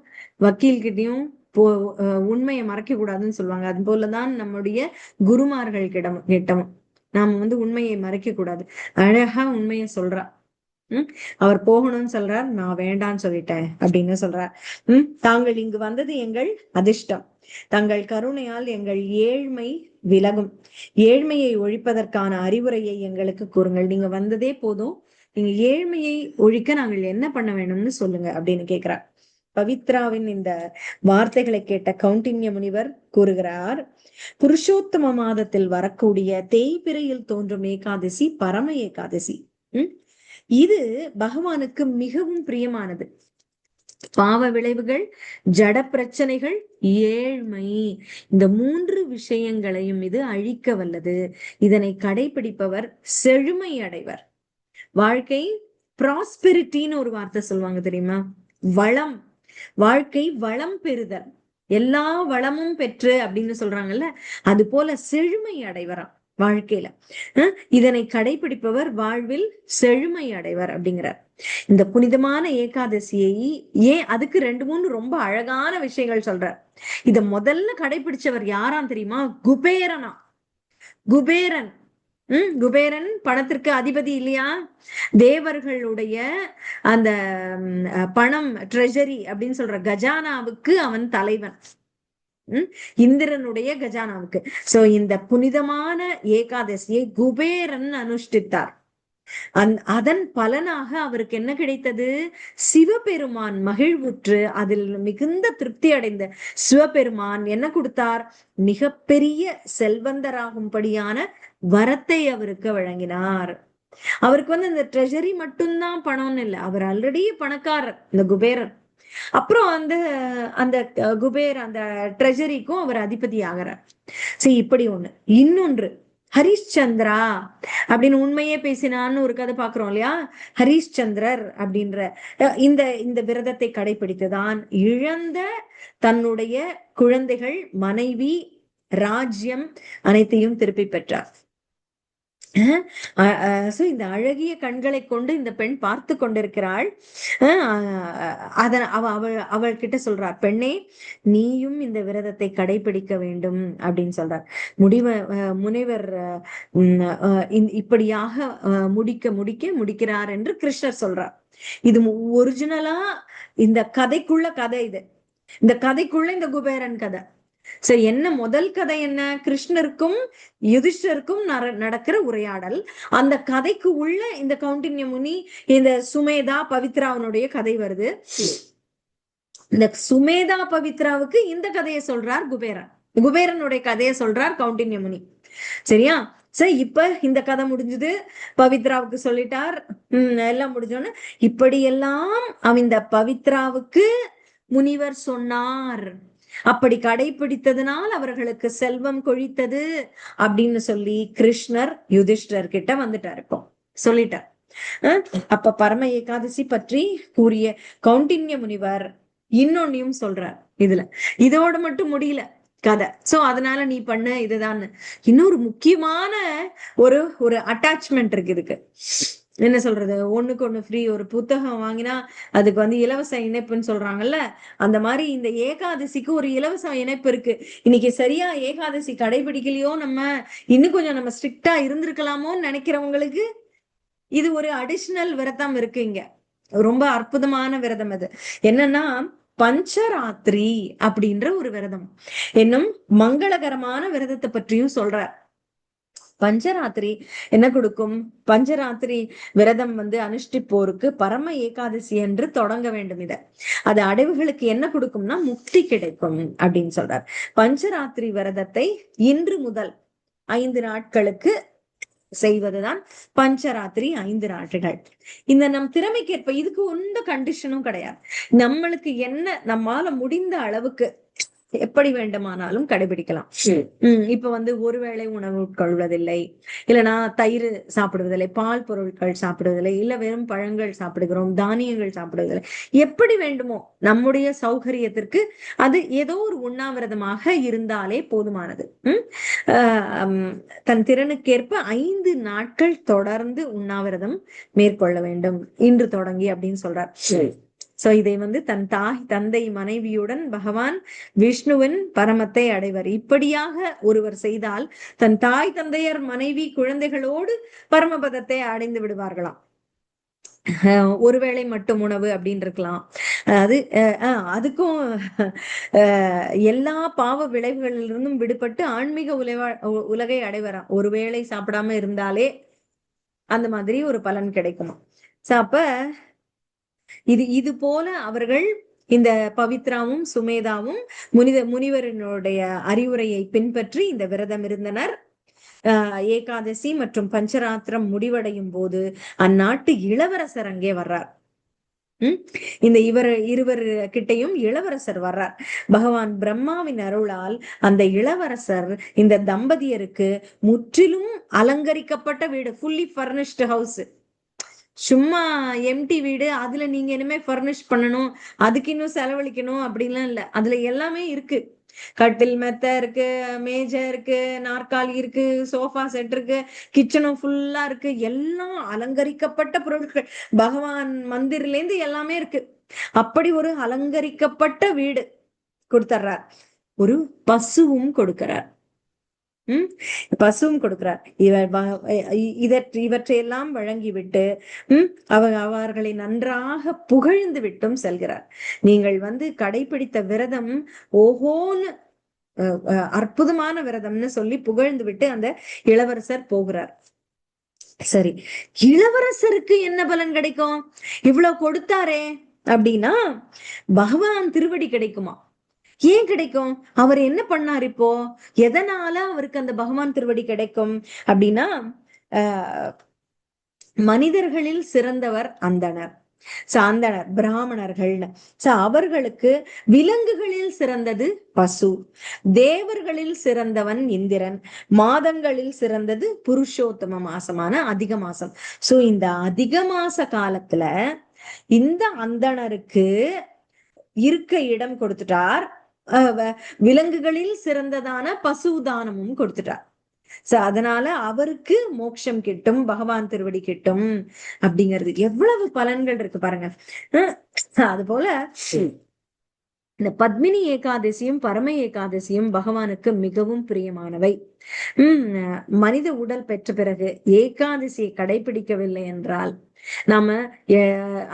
வக்கீல் கிட்டையும் உண்மையை மறைக்க கூடாதுன்னு சொல்லுவாங்க. அது போலதான் நம்முடைய குருமார்கள் கிட்டமும் நாம உண்மையை மறைக்க கூடாது. அழகா உண்மையை சொல்றா. அவர் போகணும்னு சொல்றார், நான் வேண்டான்னு சொல்லிட்டேன் அப்படின்னு சொல்றார். தாங்கள் இங்கு வந்தது எங்கள் அதிர்ஷ்டம், தங்கள் கருணையால் எங்கள் ஏழ்மை விலகும், ஏழ்மையை ஒழிப்பதற்கான அறிவுரையை எங்களுக்கு கூறுங்கள், நீங்க வந்ததே போதும், நீங்க ஏழ்மையை ஒழிக்க நாங்கள் என்ன பண்ண வேணும்னு சொல்லுங்க அப்படின்னு கேட்கிறார். பவித்ராவின் இந்த வார்த்தைகளை கேட்ட கௌண்டின்ய முனிவர் கூறுகிறார், புருஷோத்தம மாதத்தில் வரக்கூடிய தேய்பிரையில் தோன்றும் ஏகாதசி பரம ஏகாதசி. இது பகவானுக்கு மிகவும் பிரியமானது. பாவ விளைவுகள், ஜட பிரச்சனைகள், ஏழ்மை, இந்த 3 விஷயங்களையும் இது அழிக்க வல்லது. இதனை கடைபிடிப்பவர் செழுமை அடைவர். வாழ்க்கை ப்ராஸ்பெரிட்டின்னு ஒரு வார்த்தை சொல்லுவாங்க தெரியுமா? வளம், வாழ்க்கை வளம் பெறுதல், எல்லா வளமும் பெற்று அப்படின்னு சொல்றாங்கல்ல, அது போல செழுமை அடைவராம் வாழ்க்கையில. இதனை கடைபிடிப்பவர் வாழ்வில் செழுமை அடைவர் அப்படிங்கிறார். இந்த புனிதமான ஏகாதசியை ஏன், அதுக்கு 2-3 ரொம்ப அழகான விஷயங்கள் சொல்றார். இத முதல்ல கடைபிடிச்சவர் யாராம் தெரியுமா? குபேரனா. குபேரன். குபேரன் பணத்திற்கு அதிபதி இல்லையா? தேவர்களுடைய அந்த பணம், ட்ரெஷரி அப்படின்னு சொல்ற கஜானாவுக்கு அவன் தலைவன். இந்திரனுடைய கஜானாவுக்கு. சோ இந்த புனிதமான ஏகாதசியை குபேரன் அனுஷ்டித்தார். அதன் பலனாக அவருக்கு என்ன கிடைத்தது? சிவபெருமான் மகிழ்வுற்று அதில் மிகுந்த திருப்தி அடைந்த சிவபெருமான் என்ன கொடுத்தார்? மிகப்பெரிய செல்வந்தராகும்படியான வரத்தை அவருக்கு வழங்கினார். அவருக்கு இந்த ட்ரெஷரி மட்டும்தான் பணம்னு இல்லை, அவர் ஆல்ரெடி பணக்காரர் இந்த குபேரன். அப்புறம் அந்த குபேர் அந்த ட்ரெஷரிக்கும் அவர் அதிபதி ஆகிறார். சரி, இப்படி ஒண்ணு. இன்னொன்று, ஹரிஷ்சந்திரா அப்படின்னு உண்மையே பேசினான்னு ஒரு கதை பாக்குறோம் இல்லையா? ஹரிஷ்சந்திரர் அப்படின்ற இந்த விரதத்தை கடைபிடித்துதான் இழந்த தன்னுடைய குழந்தைகள், மனைவி, ராஜ்யம் அனைத்தையும் திருப்பி பெற்றார். இந்த அழகிய கண்களை கொண்டு இந்த பெண் பார்த்து கொண்டிருக்கிறாள். அவள் கிட்ட சொல்றார், பெண்ணே, நீயும் இந்த விரதத்தை கடைபிடிக்க வேண்டும் அப்படின்னு சொல்றார். முனிவர் இப்படியாக முடிக்கிறார் என்று கிருஷ்ணர் சொல்றார். இது ஒரிஜினலா இந்த கதைக்குள்ள கதை. இது இந்த கதைக்குள்ள இந்த குபேரன் கதை. சரி, என்ன முதல் கதை என்ன? கிருஷ்ணருக்கும் யுதிஷ்டருக்கும் நடக்கிற உரையாடல். அந்த கதைக்கு உள்ள இந்த கௌண்டின்ய முனி, இந்த சுமேதா பவித்ராவனுடைய கதை வருது. இந்த சுமேதா பவித்ராவுக்கு இந்த கதையை சொல்றார் குபேரன். குபேரனுடைய கதையை சொல்றார் கௌண்டின்ய முனி. சரியா? சரி, இப்ப இந்த கதை முடிஞ்சது, பவித்ராவுக்கு சொல்லிட்டார். எல்லாம் முடிஞ்சோன்னு இப்படியெல்லாம் இந்த பவித்ராவுக்கு முனிவர் சொன்னார், அப்படி கடைபிடித்ததுனால் அவர்களுக்கு செல்வம் கொழித்தது அப்படின்னு சொல்லி கிருஷ்ணர் யுதிஷ்டர் கிட்ட வந்துட்டார். இப்போ சொல்லிட்டார். அப்ப பரம ஏகாதசி பற்றி கூறிய கௌண்டின்ய முனிவர் இன்னொன்னையும் சொல்றார். இதோட மட்டும் முடியல கதை. சோ அதனால நீ பண்ண இதுதான். இன்னொரு முக்கியமான ஒரு ஒரு அட்டாச்மெண்ட் இருக்கு இதுக்கு. என்ன சொல்றது, ஒண்ணுக்கு ஒண்ணு ஃப்ரீ. ஒரு புத்தகம் வாங்கினா அதுக்கு இலவச இணைப்புன்னு சொல்றாங்கல்ல, அந்த மாதிரி இந்த ஏகாதசிக்கு ஒரு இலவச இணைப்பு இருக்கு. இன்னைக்கு சரியா ஏகாதசி கடைபிடிக்கலையோ, நம்ம இன்னும் கொஞ்சம் நம்ம ஸ்ட்ரிக்டா இருந்திருக்கலாமோன்னு நினைக்கிறவங்களுக்கு இது ஒரு அடிஷனல் விரதம் இருக்கு இங்க. ரொம்ப அற்புதமான விரதம் அது. என்னன்னா பஞ்சராத்திரி அப்படின்ற ஒரு விரதம், இன்னும் மங்களகரமான விரதத்தை பற்றியும் சொல்றார். பஞ்சராத்திரி என்ன கொடுக்கும்? பஞ்சராத்திரி விரதம் அனுஷ்டிப்போருக்கு பரம ஏகாதசி என்று தொடங்க வேண்டும். அது அடைவுகளுக்கு என்ன கொடுக்கும்னா முக்தி கிடைக்கும் அப்படின்னு சொல்றார். பஞ்சராத்திரி விரதத்தை இன்று முதல் 5 நாட்களுக்கு செய்வதுதான் பஞ்சராத்திரி. 5 நாட்கள். இந்த நம் திறமைக்கேற்ப, இதுக்கு எந்த கண்டிஷனும் கிடையாது. நம்மளுக்கு என்ன நம்மால முடிந்த அளவுக்கு எப்படி வேண்டுமானாலும் கடைபிடிக்கலாம். இப்ப ஒருவேளை உணவு உட்கொள்வதில்லை, இல்லைன்னா தயிர் சாப்பிடுவதில்லை, பால் பொருட்கள் சாப்பிடுவதில்லை, இல்ல வெறும் பழங்கள் சாப்பிடுகிறோம், தானியங்கள் சாப்பிடுவதில்லை, எப்படி வேண்டுமோ நம்முடைய சௌகரியத்திற்கு அது ஏதோ ஒரு உண்ணாவிரதமாக இருந்தாலே போதுமானது. தன் திறனுக்கேற்ப 5 நாட்கள் தொடர்ந்து உண்ணாவிரதம் மேற்கொள்ள வேண்டும் இன்று தொடங்கி அப்படின்னு சொல்றார். சோ இதை தன் தாய் தந்தை மனைவியுடன் பகவான் விஷ்ணுவின் பரமத்தை அடைவர். இப்படியாக ஒருவர் செய்தால் தன் தாய் தந்தையர் மனைவி குழந்தைகளோடு பரமபதத்தை அடைந்து விடுவார்களாம். ஒருவேளை மட்டும் உணவு அப்படின்னு இருக்கலாம். அது அதுக்கும் எல்லா பாவ விளைவுகளிலிருந்தும் விடுபட்டு ஆன்மீக உலகை அடைவராம். ஒருவேளை சாப்பிடாம இருந்தாலே அந்த மாதிரி ஒரு பலன் கிடைக்குமா. அப்ப இது போல அவர்கள் இந்த பவித்ராவும் சுமேதாவும் முனிவரனுடைய அறிவுரையை பின்பற்றி இந்த விரதம் இருந்தனர். ஏகாதசி மற்றும் பஞ்சராத்திரம் முடிவடையும் போது அந்நாட்டு இளவரசர் அங்கே வர்றார். இந்த இருவர் கிட்டையும் இளவரசர் வர்றார். பகவான் பிரம்மாவின் அருளால் அந்த இளவரசர் இந்த தம்பதியருக்கு முற்றிலும் அலங்கரிக்கப்பட்ட வீடு, ஃபுல்லி ஃபர்னிஷ்டு ஹவுஸ், சும்மா எம்டி வீடு, அதுல நீங்க இனிமே ஃபர்னிஷ் பண்ணணும், அதுக்கு இன்னும் செலவழிக்கணும் அப்படின்லாம் இல்ல. அதுல எல்லாமே இருக்கு. கட்டில் மெத்த இருக்கு, மேஜை இருக்கு, நாற்காலி இருக்கு, சோஃபா செட் இருக்கு, கிச்சனும் ஃபுல்லா இருக்கு. எல்லாம் அலங்கரிக்கப்பட்ட பொருட்கள், பகவான் மந்திரில இருந்து எல்லாமே இருக்கு. அப்படி ஒரு அலங்கரிக்கப்பட்ட வீடு கொடுத்துறார். ஒரு பசுவும் கொடுக்கிறார். பசுவும் கொடுக்கிறார். இவற்றையெல்லாம் வழங்கிவிட்டு அவர்களை நன்றாக புகழ்ந்து விட்டும் செல்கிறார். நீங்கள் கடைபிடித்த விரதம் ஓஹோன்னு அற்புதமான விரதம்னு சொல்லி புகழ்ந்து விட்டு அந்த இளவரசர் போகிறார். சரி, இளவரசருக்கு என்ன பலன் கிடைக்கும்? இவ்வளவு கொடுத்தாரே அப்படின்னா பகவான் திருவடி கிடைக்குமா? ஏன் கிடைக்கும்? அவர் என்ன பண்ணார்? இப்போ எதனால அவருக்கு அந்த பகவான் திருவடி கிடைக்கும் அப்படின்னா, மனிதர்களில் சிறந்தவர் அந்தணர், சாந்தனர், பிராமணர்கள். அவர்களுக்கு விலங்குகளில் சிறந்தது பசு, தேவர்களில் சிறந்தவன் இந்திரன், மாதங்களில் சிறந்தது புருஷோத்தம மாசமான அதிக மாசம். சோ இந்த அதிக மாச காலத்துல இந்த அந்தணருக்கு இருக்க இடம் கொடுத்துட்டார். விலங்குகளில் சிறந்ததான பசுதானமும் கொடுத்துட்டார். அதனால அவருக்கு மோட்சம் கிட்டும், பகவான் திருவடி கிட்டும் அப்படிங்கிறது எவ்வளவு பலன்கள் இருக்கு பாருங்க. அது போல இந்த பத்மினி ஏகாதசியும் பரம ஏகாதசியும் பகவானுக்கு மிகவும் பிரியமானவை. மனித உடல் பெற்ற பிறகு ஏகாதசியை கடைபிடிக்கவில்லை என்றால் நாம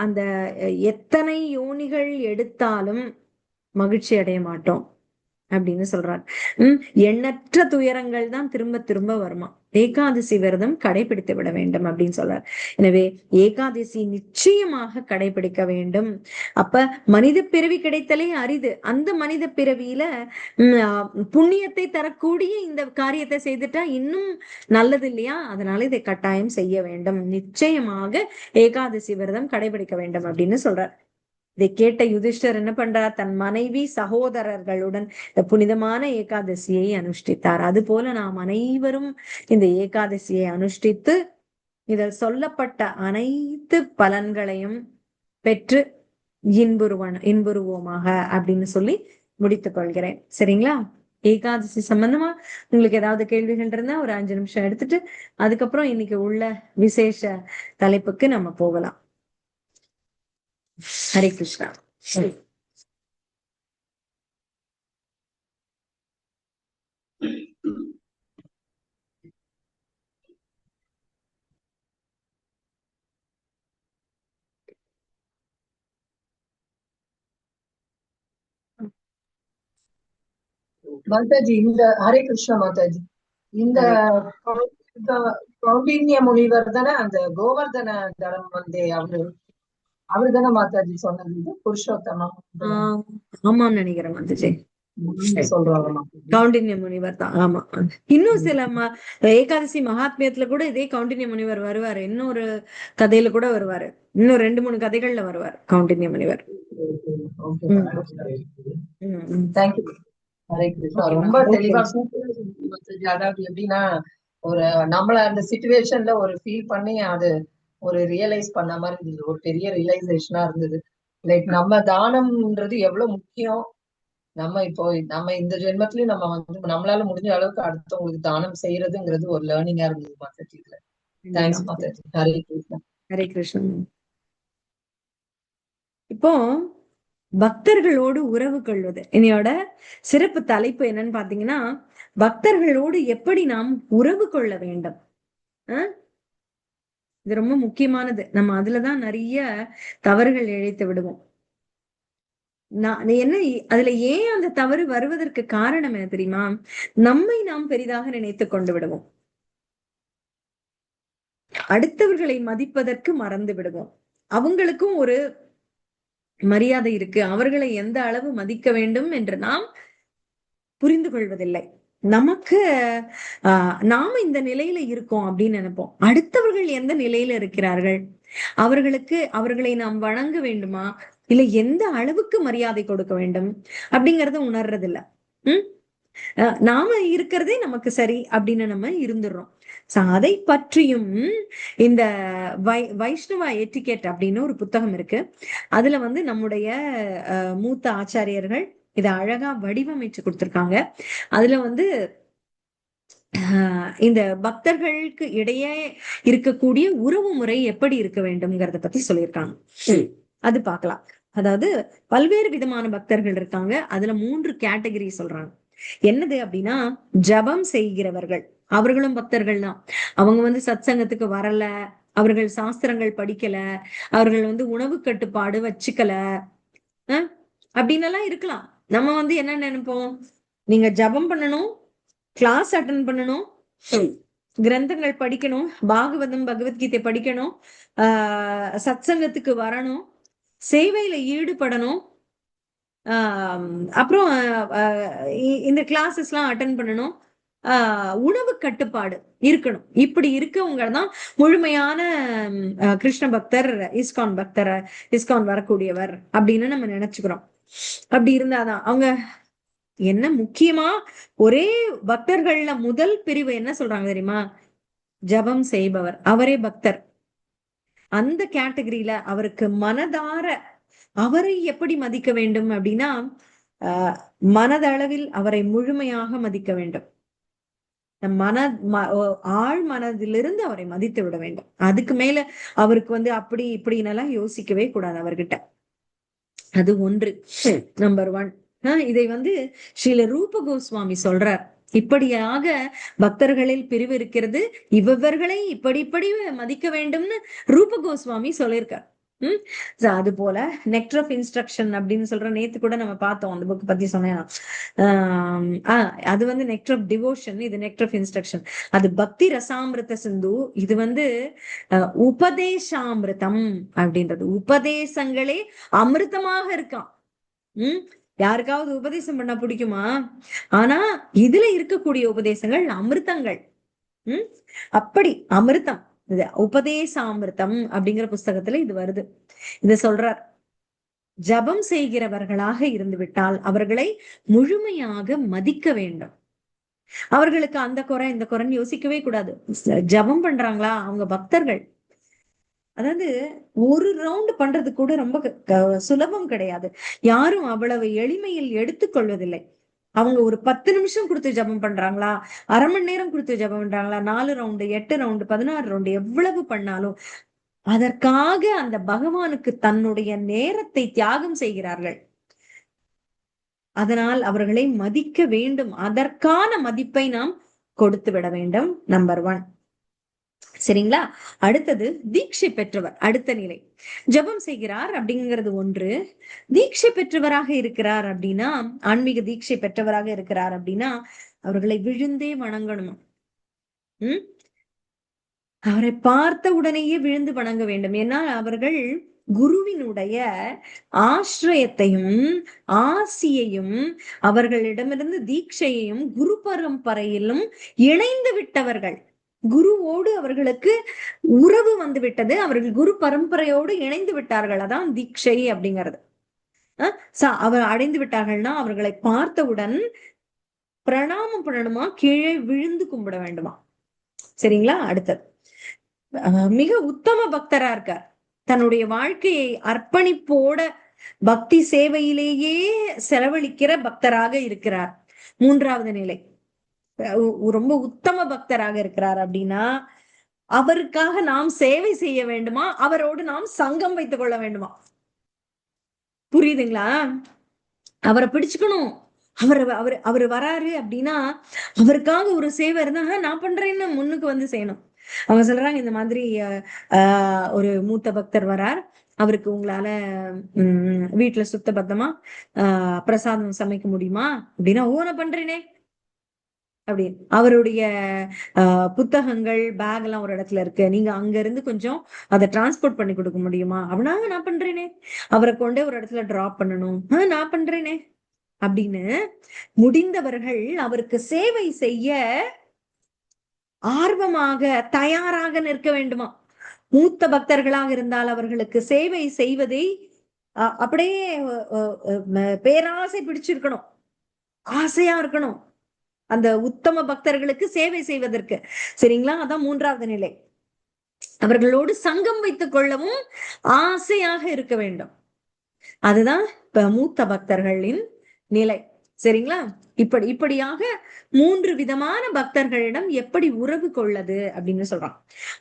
அந்த எத்தனை யோனிகள் எடுத்தாலும் மகிழ்ச்சி அடைய மாட்டோம். அப்படின்னு சொல்றார். எண்ணற்ற துயரங்கள் தான் திரும்ப திரும்ப வருமா, ஏகாதசி விரதம் கடைபிடித்து விட வேண்டும் அப்படின்னு சொல்றார். எனவே ஏகாதசி நிச்சயமாக கடைபிடிக்க வேண்டும். அப்ப மனித பிறவி கிடைத்தலே அரிது. அந்த மனித பிறவியில புண்ணியத்தை தரக்கூடிய இந்த காரியத்தை செய்துட்டா இன்னும் நல்லது இல்லையா? அதனால இதை கட்டாயம் செய்ய வேண்டும். நிச்சயமாக ஏகாதசி விரதம் கடைபிடிக்க வேண்டும் அப்படின்னு சொல்றார். இதை கேட்ட யுதிஷ்டர் என்ன பண்றார்? தன் மனைவி சகோதரர்களுடன் இந்த புனிதமான ஏகாதசியை அனுஷ்டித்தார். அது போல நாம் அனைவரும் இந்த ஏகாதசியை அனுஷ்டித்து இதில் சொல்லப்பட்ட அனைத்து பலன்களையும் பெற்று இன்புறுவோமாக அப்படின்னு சொல்லி முடித்துக் கொள்கிறேன். சரிங்களா? ஏகாதசி சம்பந்தமா உங்களுக்கு ஏதாவது கேள்விகள் இருந்தா ஒரு 5 நிமிஷம் எடுத்துட்டு அதுக்கப்புறம் இன்னைக்கு உள்ள விசேஷ தலைப்புக்கு நம்ம போகலாம். ஹரே கிருஷ்ணா. மாதாஜி, இந்த ஹரே கிருஷ்ணா மாதாஜி, இந்த கௌண்டின்ய முனிவர் தானே அந்த கோவர்தன தரம் வந்து அவரு தானே மாதாஜி சொன்னது இது புருஷோத்தமம்? ஆமான்னு நினைக்கிறேன் மாதாஜி, சொல்றாங்க கௌண்டின்ய முனிவர் தான். ஆமா, இன்னும் சில ஏகாதசி மகாத்மியத்துல கூட இதே கௌண்டின்ய முனிவர் வருவாரு. இன்னொரு கதையில கூட வருவாரு. இன்னும் 2-3 கதைகள்ல வருவார் கௌண்டின்ய முனிவர். தேங்க்யூ. ஹரே கிருஷ்ணா. ரொம்ப தெளிவா அதாவது எப்படின்னா ஒரு நம்மள அந்த சிச்சுவேஷன்ல ஒரு ஃபீல் பண்ணி அது ஒரு ரியலைஸ் பண்ண மாதிரி இருந்தது. ஒரு பெரிய ரியலைசேஷனா இருந்தது. லைக் நம்ம தானம்ன்றது எவ்வளவு முக்கியம். நம்ம இந்த ஜென்மத்திலயும் நம்ம வந்து நம்மளால முடிஞ்ச அளவுக்கு அடுத்தவங்களுக்கு தானம் செய்யறதுங்கிறது ஒரு லேர்னிங்கா இருந்தது மாதாஜி. இதுல தேங்க்ஸ் மாதாஜி. ஹரே கிருஷ்ணா. ஹரே கிருஷ்ணா. இப்போ பக்தர்களோடு உறவு கொள்வது என்னையோட சிறப்பு தலைப்பு என்னன்னு பாத்தீங்கன்னா, பக்தர்களோடு எப்படி நாம் உறவு கொள்ள வேண்டும். இது ரொம்ப முக்கியமானது. நம்ம அதுலதான் நிறைய தவறுகள் இழைத்து விடுவோம். என்ன அதுல ஏன் அந்த தவறு வருவதற்கு காரணம் என்ன தெரியுமா? நம்மை நாம் பெரிதாக நினைத்து கொண்டு விடுவோம். அடுத்தவர்களை மதிப்பதற்கு மறந்து விடுவோம். அவங்களுக்கும் ஒரு மரியாதை இருக்கு, அவர்களை எந்த அளவு மதிக்க வேண்டும் என்று நாம் புரிந்து கொள்வதில்லை. நமக்கு நாம இந்த நிலையில இருக்கோம் அப்படின்னு நினைப்போம். அடுத்தவர்கள் எந்த நிலையில இருக்கிறார்கள், அவர்களை நாம் வணங்க வேண்டுமா, இல்ல எந்த அளவுக்கு மரியாதை கொடுக்க வேண்டும் அப்படிங்கறத உணர்றது இல்ல. நாம இருக்கிறதே நமக்கு சரி அப்படின்னு நம்ம இருந்துடுறோம். அதை பற்றியும் இந்த வைஷ்ணவ எட்டிகெட் அப்படின்னு ஒரு புத்தகம் இருக்கு. அதுல வந்து நம்முடைய மூத்த ஆச்சாரியர்கள் இதை அழகா வடிவமைச்சு கொடுத்திருக்காங்க. அதுல வந்து இந்த பக்தர்களுக்கு இடையே இருக்கக்கூடிய உறவு முறை எப்படி இருக்க வேண்டும்ங்கிறத பத்தி சொல்லியிருக்காங்க. அது பார்க்கலாம். அதாவது பல்வேறு விதமான பக்தர்கள் இருக்காங்க. அதுல 3 கேட்டகரி சொல்றாங்க. என்னது அப்படின்னா, ஜபம் செய்கிறவர்கள், அவர்களும் பக்தர்கள் தான். அவங்க வந்து சத்சங்கத்துக்கு வரல, அவர்கள் சாஸ்திரங்கள் படிக்கல, அவர்கள் வந்து உணவு கட்டுப்பாடு வச்சுக்கல அப்படின்னு எல்லாம் இருக்கலாம். நம்ம வந்து என்ன நினைப்போம், நீங்க ஜபம் பண்ணணும், கிளாஸ் அட்டன் பண்ணணும், கிரந்தங்கள் படிக்கணும், பாகவதம் பகவத்கீதை படிக்கணும், சத்சங்கத்துக்கு வரணும், சேவையில ஈடுபடணும், அப்புறம் இந்த கிளாஸஸ் எல்லாம் அட்டன் பண்ணணும், உணவு கட்டுப்பாடு இருக்கணும். இப்படி இருக்கவங்க தான் முழுமையான கிருஷ்ண பக்தர், இஸ்கான் வரக்கூடியவர் அப்படின்னு நம்ம நினைச்சுக்கிறோம். அப்படி இருந்தாதான் அவங்க என்ன முக்கியமா ஒரே பக்தர்கள்ல முதல் பிரிவு என்ன சொல்றாங்க தெரியுமா? ஜபம் செய்பவர், அவரே பக்தர். அந்த கேட்டகரியில அவருக்கு மனதார அவரை எப்படி மதிக்க வேண்டும் அப்படின்னா, மனதளவில் அவரை முழுமையாக மதிக்க வேண்டும். ஆழ் மனதிலிருந்து அவரை மதித்து விட வேண்டும். அதுக்கு மேல அவருக்கு வந்து அப்படி இப்படின்னு எல்லாம் யோசிக்கவே கூடாது அவர்கிட்ட. அது ஒன்று, நம்பர் 1. இதை வந்து ஸ்ரீல ரூப கோஸ்வாமி சொல்றார். இப்படியாக பக்தர்களில் பிரிவு இருக்கிறது, இவர்களை இப்படி மதிக்க வேண்டும்னு ரூப கோஸ்வாமி சொல்லியிருக்கார். அது போல நெக்டர் ஆஃப் இன்ஸ்ட்ரக்ஷன் அப்படின்னு சொல்ற, நேத்து கூட நம்ம பார்த்தோம் அந்த புக் பத்தி சொன்னேன். அது வந்து நெக்டர் ஆஃப் டிவோஷன், இது நெக்டர் ஆஃப் இன்ஸ்ட்ரக்ஷன். அது பக்தி ரசாமிருத சிந்து, இது வந்து உபதேசாமிருதம் அப்படின்றது. உபதேசங்களே அமிர்தமாக இருக்கான். யாருக்காவது உபதேசம் பண்ண பிடிக்குமா? ஆனா இதுல இருக்கக்கூடிய உபதேசங்கள் அமிர்தங்கள். அப்படி அமிர்தம். இது உபதேசாமிர்தம் அப்படிங்கிற புஸ்தகத்துல இது வருது. இத சொல்றார். ஜபம் செய்கிறவர்களாக இருந்து விட்டால் அவர்களை முழுமையாக மதிக்க வேண்டும். அவர்களுக்கு அந்த குறை இந்த குறைன்னு யோசிக்கவே கூடாது. ஜபம் பண்றாங்களா, அவங்க பக்தர்கள். அதாவது ஒரு ரவுண்ட் பண்றது கூட ரொம்ப சுலபம் கிடையாது. யாரும் அவ்வளவு எளிமையில் எடுத்துக்கொள்வதில்லை. அவங்க ஒரு 10 நிமிஷம் கொடுத்து ஜபம் பண்றாங்களா, அரை மணி நேரம் கொடுத்து ஜபம் பண்றாங்களா, 4 ரவுண்டு 8 ரவுண்டு 16 ரவுண்டு எவ்வளவு பண்ணாலும் அதற்காக அந்த பகவானுக்கு தன்னுடைய நேரத்தை தியாகம் செய்கிறார்கள். அதனால் அவர்களை மதிக்க வேண்டும். அதற்கான மதிப்பை நாம் கொடுத்து விட வேண்டும். நம்பர் 1. சரிங்களா? அடுத்தது தீட்சை பெற்றவர். அடுத்த நிலை ஜபம் செய்கிறார் அப்படிங்கிறது ஒன்று. தீட்சை பெற்றவராக இருக்கிறார் அப்படின்னா, ஆன்மீக தீட்சை பெற்றவராக இருக்கிறார் அப்படின்னா அவர்களை விழுந்தே வணங்கணுமா. அவரை பார்த்த உடனேயே விழுந்து வணங்க வேண்டும். ஏன்னா அவர்கள் குருவினுடைய ஆசிரியத்தையும் ஆசியையும் அவர்களிடமிருந்து தீட்சையையும் குரு பரம்பரையிலும் இணைந்து விட்டவர்கள். குருவோடு அவர்களுக்கு உறவு வந்து விட்டது. அவர்கள் குரு பரம்பரையோடு இணைந்து விட்டார்கள். அதான் தீட்சை அப்படிங்கிறது. அவர் அடைந்து விட்டார்கள்னா அவர்களை பார்த்தவுடன் பிரணாமம் பண்ணணுமா, கீழே விழுந்து கும்பிட வேண்டுமா. சரிங்களா? அடுத்தது மிக உத்தம பக்தரா இருக்கார். தன்னுடைய வாழ்க்கையை அர்ப்பணிப்போட பக்தி சேவையிலேயே செலவழிக்கிற பக்தராக இருக்கிறார். 3வது நிலை ரொம்ப உத்தம பக்தராக இருக்கிறார் அப்படின்னா அவருக்காக நாம் சேவை செய்ய வேண்டுமா, அவரோடு நாம் சங்கம் வைத்துக் கொள்ள வேண்டுமா. புரியுதுங்களா? அவரை பிடிச்சுக்கணும். அவரு வராரு அப்படின்னா அவருக்காக ஒரு சேவை இருந்தா நான் பண்றேன்னு முன்னுக்கு வந்து செய்யணும். அவங்க சொல்றாங்க, இந்த மாதிரி ஒரு மூத்த பக்தர் வரார், அவருக்கு உங்களால வீட்டுல சுத்த பத்தமா பிரசாதம் சமைக்க முடியுமா அப்படின்னா, நான் பண்றேனே அப்படின்னு. அவருடைய புத்தகங்கள் பேக் எல்லாம் ஒரு இடத்துல இருக்கு, நீங்க அங்க இருந்து கொஞ்சம் அதை டிரான்ஸ்போர்ட் பண்ணி கொடுக்க முடியுமா அப்படின்னா, நான் பண்றேனே. அவரை கொண்டே ஒரு இடத்துல டிராப் பண்ணணும், நான் பண்றேனே அப்படின்னு முடிந்தவர்கள் அவருக்கு சேவை செய்ய ஆர்வமாக தயாராக நிற்க வேண்டுமா. மூத்த பக்தர்களாக இருந்தால் அவர்களுக்கு சேவை செய்வதை அப்படியே பேராசை பிடிச்சிருக்கணும், ஆசையா இருக்கணும் அந்த உத்தம பக்தர்களுக்கு சேவை செய்வதற்கு. சரிங்களா? அதான் 3வது நிலை. அவர்களோடு சங்கம் வைத்துக் கொள்ளவும் ஆசையாக இருக்க வேண்டும். அதுதான் இப்ப மூத்த பக்தர்களின் நிலை. சரிங்களா? இப்படியாக 3 விதமான பக்தர்களிடம் எப்படி உறவு கொள்ளது அப்படின்னு சொல்றான்.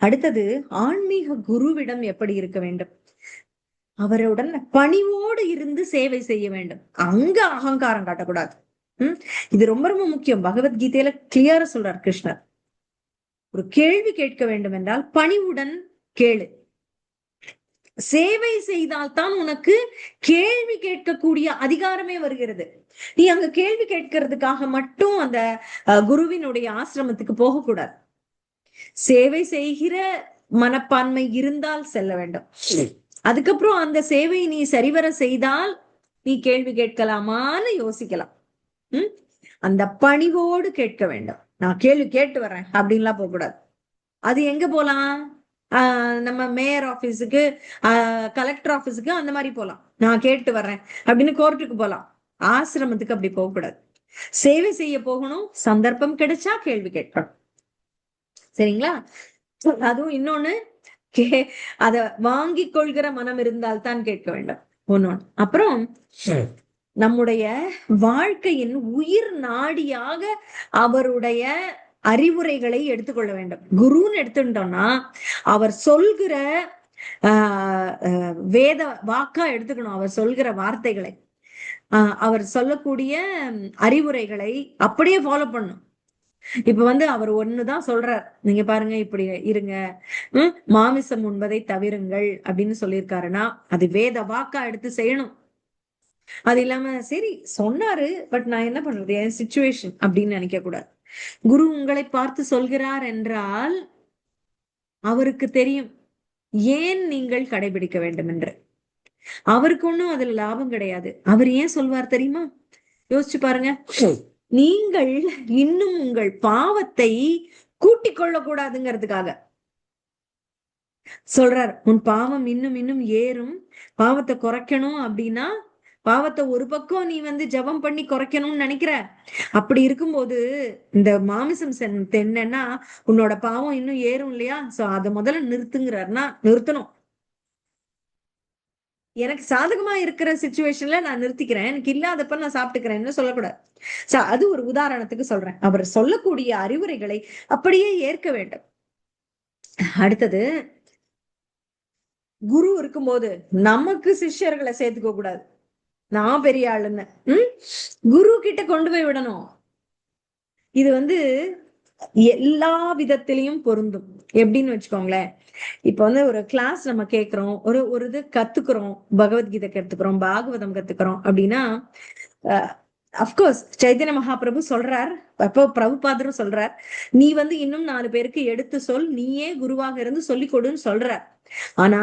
அடுத்தது ஆன்மீக குருவிடம் எப்படி இருக்க வேண்டும். அவருடன் பணிவோடு இருந்து சேவை செய்ய வேண்டும். அங்க அகங்காரம் காட்டக்கூடாது. இது ரொம்ப ரொம்ப முக்கியம். பகவத்கீதையில கிளியரா சொல்றார் கிருஷ்ணர். ஒரு கேள்வி கேட்க வேண்டும் என்றால் பணிவுடன் கேளு. சேவை செய்தால்தான் உனக்கு கேள்வி கேட்கக்கூடிய அதிகாரமே வருகிறது. நீ அங்க கேள்வி கேட்கறதுக்காக மட்டும் அந்த குருவினுடைய ஆசிரமத்துக்கு போகக்கூடாது. சேவை செய்கிற மனப்பான்மை இருந்தால் செல்ல வேண்டும். அதுக்கப்புறம் அந்த சேவை நீ சரிவர செய்தால் நீ கேள்வி கேட்கலாமான்னு யோசிக்கலாம். அந்த பணிவோடு கேட்க வேண்டும். நான் கேள்வி கேட்டு வர்றேன் அப்படின்லாம் போக கூடாது. அது எங்க போலாம்? நம்ம மேயர் ஆபீஸுக்கு, கலெக்டர் ஆபீஸுக்கு அந்த மாதிரி போலாம். நான் கேட்டு வர்றேன் அப்படின்னு கோர்ட்டுக்கு போலாம். ஆசிரமத்துக்கு அப்படி போக கூடாது. சேவை செய்ய போகணும். சந்தர்ப்பம் கிடைச்சா கேள்வி கேட்கணும். சரிங்களா? அதுவும் இன்னொன்னு, அத வாங்கி கொள்கிற மனம் இருந்தால் தான் கேட்க வேண்டும். ஒன்னொன்னு. அப்புறம் நம்முடைய வாழ்க்கையின் உயிர் நாடியாக அவருடைய அறிவுரைகளை எடுத்துக்கொள்ள வேண்டும். குருன்னு எடுத்துட்டோம்னா அவர் சொல்கிற வேத வாக்கா எடுத்துக்கணும். அவர் சொல்கிற வார்த்தைகளை, அவர் சொல்லக்கூடிய அறிவுரைகளை அப்படியே ஃபாலோ பண்ணணும். இப்ப வந்து அவர் ஒண்ணுதான் சொல்றார், நீங்க பாருங்க இப்படி இருங்க, மாமிசம் உண்பதை தவிருங்கள் அப்படின்னு சொல்லியிருக்காருன்னா அது வேத வாக்கா எடுத்து செய்யணும். அது இல்லாம சரி சொன்னாரு, பட் நான் என்ன பண்றது, என் சிச்சுவேஷன் அப்படின்னு நினைக்க கூடாது. குரு உங்களை பார்த்து சொல்கிறார் என்றால் அவருக்கு தெரியும் ஏன் நீங்கள் கடைபிடிக்க வேண்டும் என்று. அவருக்கு ஒண்ணும் அதுல லாபம் கிடையாது. அவர் ஏன் சொல்வார் தெரியுமா? யோசிச்சு பாருங்க. நீங்கள் இன்னும் உங்கள் பாவத்தை கூட்டிக் கொள்ள கூடாதுங்கிறதுக்காக சொல்றார். உன் பாவம் இன்னும் இன்னும் ஏறும், பாவத்தை குறைக்கணும் அப்படின்னா பாவத்தை ஒரு பக்கம் நீ வந்து ஜபம் பண்ணி குறைக்கணும்னு நினைக்கிற. அப்படி இருக்கும்போது இந்த மாமிசம் தென்னன்னா உன்னோட பாவம் இன்னும் ஏறும் இல்லையா? சோ அதை முதல்ல நிறுத்துங்கிறாருன்னா நிறுத்தணும். எனக்கு சாதகமா இருக்கிற சிச்சுவேஷன்ல நான் நிறுத்திக்கிறேன், எனக்கு இல்லாதப்ப நான் சாப்பிட்டுக்கிறேன்னு சொல்லக்கூடாது. அது ஒரு உதாரணத்துக்கு சொல்றேன். அவர் சொல்லக்கூடிய அறிவுரைகளை அப்படியே ஏற்க வேண்டும். அடுத்தது, குரு இருக்கும்போது நமக்கு சிஷ்யர்களை சேர்த்துக்க கூடாது. நான் பெரிய ஆளுன்னு குரு கிட்ட கொண்டு போய் விடணும். இது வந்து எல்லா விதத்திலையும் பொருந்தும். எப்படின்னு வச்சுக்கோங்களேன், இப்ப வந்து ஒரு கிளாஸ் நம்ம கேட்கிறோம், ஒரு இது கத்துக்கிறோம், பகவத்கீதை கத்துக்கிறோம், பாகவதம் கத்துக்கிறோம் அப்படின்னா அப்கோர்ஸ் சைத்தன்ய மகாபிரபு சொல்றார், அப்போ பிரபுபாதரும் சொல்றார், நீ வந்து இன்னும் 4 பேருக்கு எடுத்து சொல், நீயே குருவாக இருந்து சொல்லி கொடுன்னு சொல்ற. ஆனா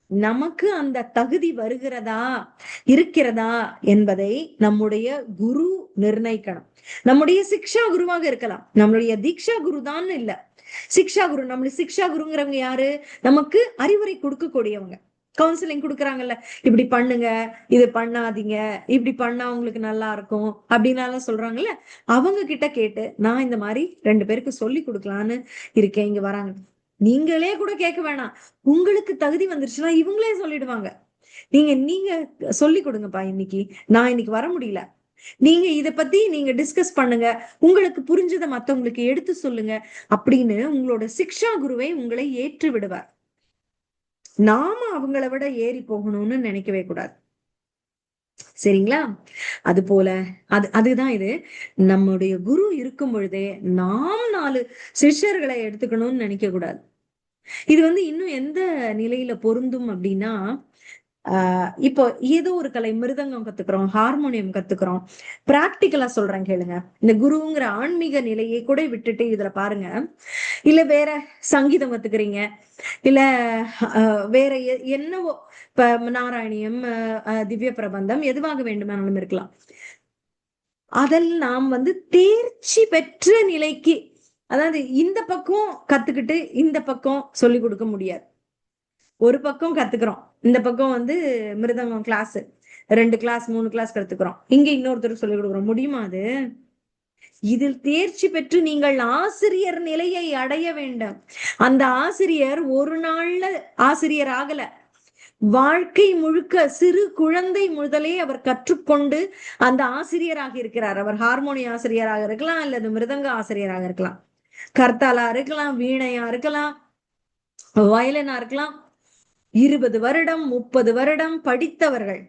நமக்கு அந்த தகுதி வருகிறதா இருக்கிறதா என்பதை நம்முடைய குரு நிர்ணயிக்கணும். நம்முடைய சிக்ஷா குருவாக இருக்கலாம், நம்மளுடைய தீக்ஷா குரு தான் இல்ல, சிக்ஷா குரு. நம்மளுடைய சிக்ஷா குருங்கிறவங்க யாரு? நமக்கு அறிவுரை கொடுக்கக்கூடியவங்க, கவுன்சிலிங் கொடுக்குறாங்கல்ல, இப்படி பண்ணுங்க, இது பண்ணாதீங்க, இப்படி பண்ணா உங்களுக்கு நல்லா இருக்கும் அப்படின்னாலும் சொல்றாங்கல்ல. அவங்க கிட்ட கேட்டு நான் இந்த மாதிரி 2 பேருக்கு சொல்லி கொடுக்கலான்னு இருக்கேன், இங்க வராங்க. நீங்களே கூட கேட்க வேணாம், உங்களுக்கு தகுதி வந்துருச்சுன்னா இவங்களே சொல்லிடுவாங்க, நீங்க சொல்லி கொடுங்கப்பா, நான் இன்னைக்கு வர முடியல, நீங்க இத பத்தி நீங்க டிஸ்கஸ் பண்ணுங்க, உங்களுக்கு புரிஞ்சதை மத்தவங்களுக்கு எடுத்து சொல்லுங்க அப்படின்னு உங்களோட சிக்ஷா குருவை உங்களை ஏற்று விடுவார். நாம அவங்கள விட ஏறி போகணும்னு நினைக்கவே கூடாது. சரிங்களா? அது போல அதுதான் இது. நம்முடைய குரு இருக்கும் பொழுதே நாம் 4 சிஷ்யர்களை எடுத்துக்கணும்னு நினைக்க கூடாது. இது வந்து இன்னும் எந்த நிலையில பொருந்தும் அப்படின்னா, இப்போ ஏதோ ஒரு கலை, மிருதங்கம் கத்துக்கிறோம், ஹார்மோனியம் கத்துக்கிறோம், பிராக்டிக்கலா சொல்றேன் கேளுங்க. இந்த குருங்கிற ஆன்மீக நிலையை கூட விட்டுட்டு இதுல பாருங்க, இல்ல வேற சங்கீதம் கத்துக்கிறீங்க, இல்ல வேற என்னவோ, இப்ப நாராயணியம், திவ்ய பிரபந்தம், எதுவாக வேண்டுமானாலும் இருக்கலாம். அதில் நாம் வந்து தேர்ச்சி பெற்ற நிலைக்கு, அதாவது இந்த பக்கம் கத்துக்கிட்டு இந்த பக்கம் சொல்லி கொடுக்க முடியாது. ஒரு பக்கம் கத்துக்கிறோம், இந்த பக்கம் வந்து மிருதங்கம் கிளாஸ் 2 கிளாஸ் 3 கிளாஸ் கத்துக்கிறோம், இங்க இன்னொருத்தருக்கு சொல்லி கொடுக்குறோம், முடியுமா அது? இதில் தேர்ச்சி பெற்று நீங்கள் ஆசிரியர் நிலையை அடைய வேண்டும். அந்த ஆசிரியர் ஒரு நாள்ல ஆசிரியர் ஆகல, வாழ்க்கை முழுக்க சிறு குழந்தை முதலே அவர் கற்றுக்கொண்டு அந்த ஆசிரியராக இருக்கிறார். அவர் ஹார்மோனி ஆசிரியராக இருக்கலாம், அல்லது மிருதங்க ஆசிரியராக இருக்கலாம், கர்த்தாலா இருக்கலாம், வீணையா இருக்கலாம், வயலினா இருக்கலாம். 20 வருடம் 30 வருடம் படித்தவர்கள்,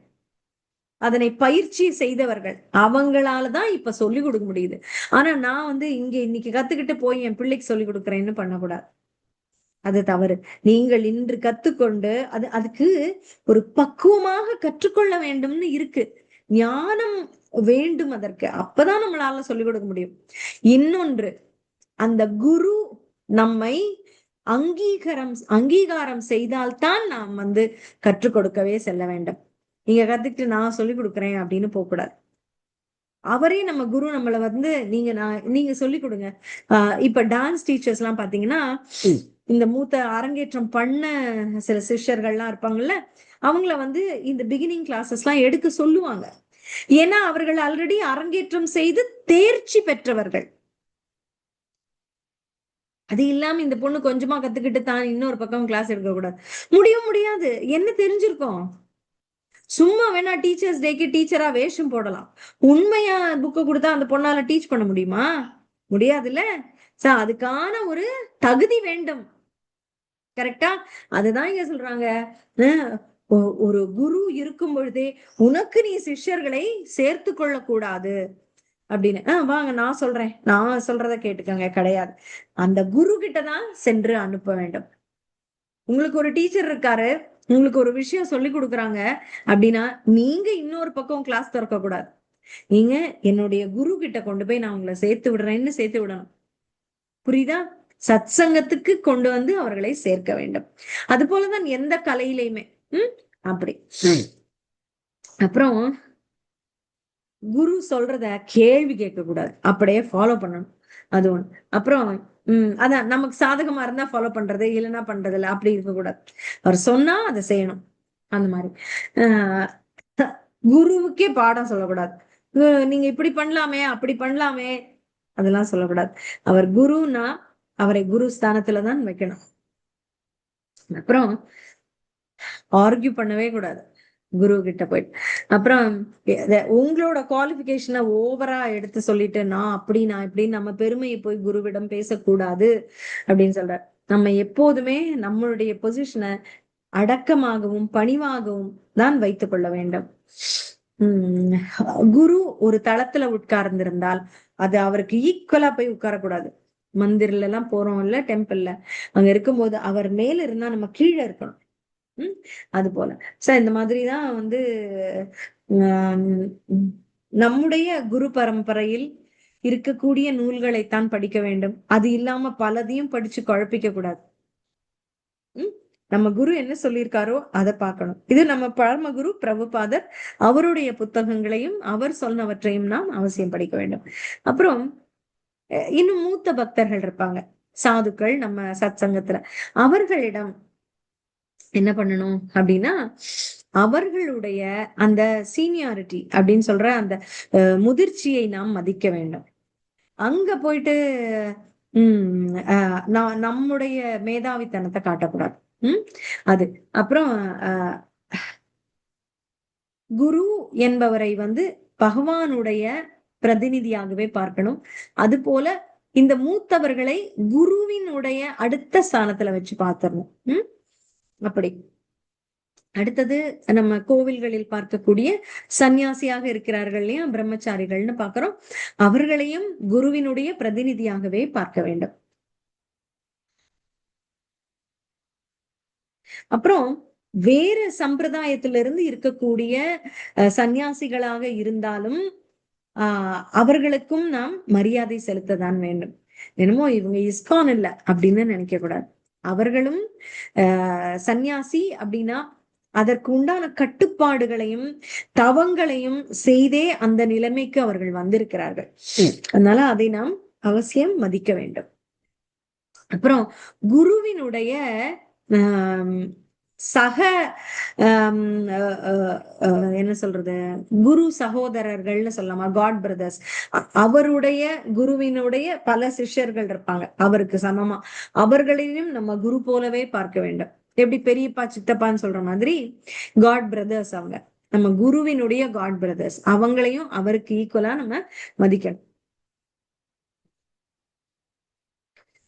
அதனை பயிற்சி செய்தவர்கள், அவங்களாலதான் இப்ப சொல்லி கொடுக்க முடியுது. ஆனா நான் வந்து இங்க இன்னைக்கு கத்துக்கிட்டு போய் என் பிள்ளைக்கு சொல்லி கொடுக்குறேன்னு பண்ணக்கூடாது, அது தவறு. நீங்கள் இன்று கத்துக்கொண்டு அதுக்கு ஒரு பக்குவமாக கற்றுக்கொள்ள வேண்டும்னு இருக்கு, ஞானம் வேண்டும் அதற்கு, அப்பதான் நம்மளால சொல்லிக் கொடுக்க முடியும். இன்னொன்று, அந்த குரு நம்மை அங்கீகாரம் செய்தால்தான் நாம் வந்து கற்றுக் கொடுக்கவே செல்ல வேண்டும். நீங்க கத்துக்கிட்டு நான் சொல்லி கொடுக்குறேன் அப்படின்னு போகக்கூடாது. அவரே நம்ம குரு நம்மள வந்து நீங்க சொல்லி கொடுங்க. இப்ப டான்ஸ் டீச்சர்ஸ் எல்லாம் பாத்தீங்கன்னா, இந்த மூத்த அரங்கேற்றம் பண்ண சில சிஷ்யர்கள்லாம் இருப்பாங்கல்ல, அவங்கள வந்து இந்த பிகினிங் கிளாஸஸ் எல்லாம் எடுக்க சொல்லுவாங்க. ஏன்னா அவர்கள் ஆல்ரெடி அரங்கேற்றம் செய்து தேர்ச்சி பெற்றவர்கள். அது இல்லாம இந்த பொண்ணு கொஞ்சமா கத்துக்கிட்டு தான் இன்னொரு பக்கம் கிளாஸ் எடுக்க கூடாது, முடியாது. என்ன தெரிஞ்சிருக்கோம்? சும்மா வேணா டீச்சர்ஸ் டேக்கு டீச்சரா வேஷம் போடலாம், உண்மையா புக்கு கொடுத்தா அந்த பொண்ணால டீச் பண்ண முடியுமா? முடியாதுல்ல. அதுக்கான ஒரு தகுதி வேண்டும். கரெக்டா? அதுதான் இங்க சொல்றாங்க, ஒரு குரு இருக்கும் பொழுதே உனக்கு நீ சிஷ்யர்களை சேர்த்து கொள்ள கூடாது. அப்படின்னு. வாங்க நான் சொல்றேன், நான் சொல்றத கேட்டுக்கங்க. கிடையாது. அந்த குரு கிட்டதான் சென்று அனுப்ப வேண்டும். உங்களுக்கு ஒரு டீச்சர் இருக்காரு, உங்களுக்கு ஒரு விஷயம் சொல்லி கொடுக்குறாங்க அப்படின்னா நீங்க இன்னொரு பக்கம் கிளாஸ் திறக்க கூடாது. நீங்க என்னுடைய குரு கிட்ட கொண்டு போய் நான் உங்களை சேர்த்து விடுறேன்னு சேர்த்து விடணும். புரியுதா? சத்சங்கத்துக்கு கொண்டு வந்து அவர்களை சேர்க்க வேண்டும். அது போலதான் எந்த கலையிலையுமே. அப்படி. அப்புறம் குரு சொல்றத கேள்வி கேட்க கூடாது, அப்படியே ஃபாலோ பண்ணணும். அது ஒண்ணு. அப்புறம் அதான் நமக்கு சாதகமா இருந்தா ஃபாலோ பண்றது, இல்லைன்னா பண்றது இல்லை, அப்படி இருக்க கூடாது. அவர் சொன்னா அதை செய்யணும். அந்த மாதிரி ஆஹ் குருவுக்கே பாடம் சொல்லக்கூடாது. நீங்க இப்படி பண்ணலாமே, அப்படி பண்ணலாமே, அதெல்லாம் சொல்லக்கூடாது. அவர் குருன்னா அவரை குரு ஸ்தானத்துலதான் வைக்கணும். அப்புறம் ஆர்கியூ பண்ணவே கூடாது குரு கிட்ட போயிட்டு. அப்புறம் உங்களோட குவாலிபிகேஷனை ஓவரா எடுத்து சொல்லிட்டு நான் இப்படின்னு நம்ம பெருமையை போய் குருவிடம் பேசக்கூடாது அப்படின்னு சொல்ற. நம்ம எப்போதுமே நம்மளுடைய பொசிஷனை அடக்கமாகவும் பணிவாகவும் தான் வைத்துக் கொள்ள வேண்டும். குரு ஒரு தளத்துல உட்கார்ந்திருந்தால் அது அவருக்கு ஈக்குவலா போய் உட்காரக்கூடாது. மந்திர்ல எல்லாம் போறோம் இல்ல, டெம்பிள்ல அங்க இருக்கும்போது அவர் மேல இருந்தா நம்ம கீழே இருக்கணும். அது போல இந்த மாதிரிதான் வந்து நம்முடைய குரு பரம்பரையில் இருக்கக்கூடிய நூல்களைத்தான் படிக்க வேண்டும். அது இல்லாம பலதையும் படிச்சு குழப்பிக்க கூடாது. நம்ம குரு என்ன சொல்லியிருக்காரோ அதை பார்க்கணும். இது நம்ம பரமகுரு பிரபுபாதர், அவருடைய புத்தகங்களையும் அவர் சொன்னவற்றையும் நாம் அவசியம் படிக்க வேண்டும். அப்புறம் இன்னும் மூத்த பக்தர்கள் இருப்பாங்க, சாதுக்கள் நம்ம சத் சங்கத்துல. அவர்களிடம் என்ன பண்ணணும் அப்படின்னா அவர்களுடைய அந்த சீனியாரிட்டி அப்படின்னு சொல்ற அந்த முதிர்ச்சியை நாம் மதிக்க வேண்டும். அங்க போயிட்டு நம்முடைய மேதாவித்தனத்தை காட்டக்கூடாது. அது அப்புறம் குரு என்பவரை வந்து பகவானுடைய பிரதிநிதியாகவே பார்க்கணும். அது போல இந்த மூத்தவர்களை குருவினுடைய அடுத்த ஸ்தானத்துல வச்சு பார்த்திடணும். அப்படி அடுத்தது நம்ம கோவில்களில் பார்க்கக்கூடிய சன்னியாசியாக இருக்கிறார்கள் இல்லையா, பிரம்மச்சாரிகள்னு பாக்குறோம். அவர்களையும் குருவினுடைய பிரதிநிதியாகவே பார்க்க வேண்டும். அப்புறம் வேற சம்பிரதாயத்திலிருந்து இருக்கக்கூடிய சன்னியாசிகளாக இருந்தாலும் அவர்களுக்கும் நாம் மரியாதை செலுத்ததான் வேண்டும். என்னமோ இவங்க இஸ்கான் இல்ல அப்படின்னு நினைக்க கூடாது. அவர்களும் சன்னியாசி அப்படின்னா அதற்கு உண்டான கட்டுப்பாடுகளையும் தவங்களையும் செய்தே அந்த நிலைமைக்கு அவர்கள் வந்திருக்கிறார்கள். அதனால அதை நாம் அவசியம் மதிக்க வேண்டும். அப்புறம் குருவினுடைய சக என்ன சொல்றது, குரு சகோதரர்கள்னு சொல்லலாமா, காட் பிரதர்ஸ். அவருடைய குருவினுடைய பல சிஷ்யர்கள் இருப்பாங்க அவருக்கு சமமா. அவர்களையும் நம்ம குரு போலவே பார்க்க வேண்டும். எப்படி பெரியப்பா சித்தப்பான்னு சொல்ற மாதிரி காட் பிரதர்ஸ் அவங்க, நம்ம குருவினுடைய காட் பிரதர்ஸ். அவங்களையும் அவருக்கு ஈக்குவலா நம்ம மதிக்கணும்.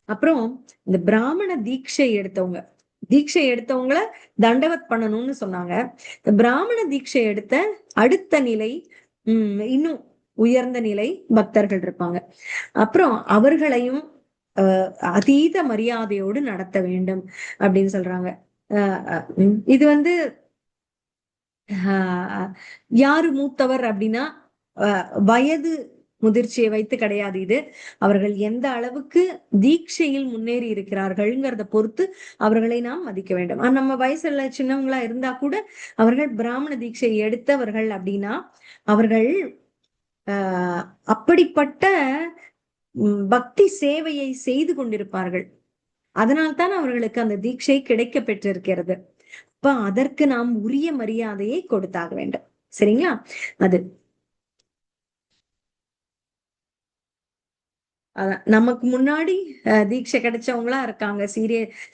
அப்புறம் இந்த பிராமண தீட்சை எடுத்தவங்கள தண்டவத் பண்ணணும்னு சொன்னாங்க. இந்த பிராமண தீட்சை எடுத்த அடுத்த நிலை இன்னும் உயர்ந்த நிலை பக்தர்கள் இருப்பாங்க. அப்புறம் அவர்களையும் அதீத மரியாதையோடு நடத்த வேண்டும் அப்படின்னு சொல்றாங்க. இது வந்து யாரு மூத்தவர் அப்படின்னா வயது முதிர்ச்சியை வைத்து கிடையாது. இது அவர்கள் எந்த அளவுக்கு தீட்சையில் முன்னேறி இருக்கிறார்கள்ங்கிறத பொறுத்து அவர்களை நாம் மதிக்க வேண்டும். நம்ம வயசுல சின்னவங்களா இருந்தா கூட அவர்கள் பிராமண தீட்சை எடுத்தவர்கள் அப்படின்னா அவர்கள் அப்படிப்பட்ட பக்தி சேவையை செய்து கொண்டிருப்பார்கள். அதனால்தான் அவர்களுக்கு அந்த தீட்சை கிடைக்க பெற்றிருக்கிறது. அப்ப அதற்கு நாம் உரிய மரியாதையை கொடுத்தாக வேண்டும். சரிங்களா? அது நமக்கு முன்னாடி தீட்சை கிடைச்சவங்களா இருக்காங்க,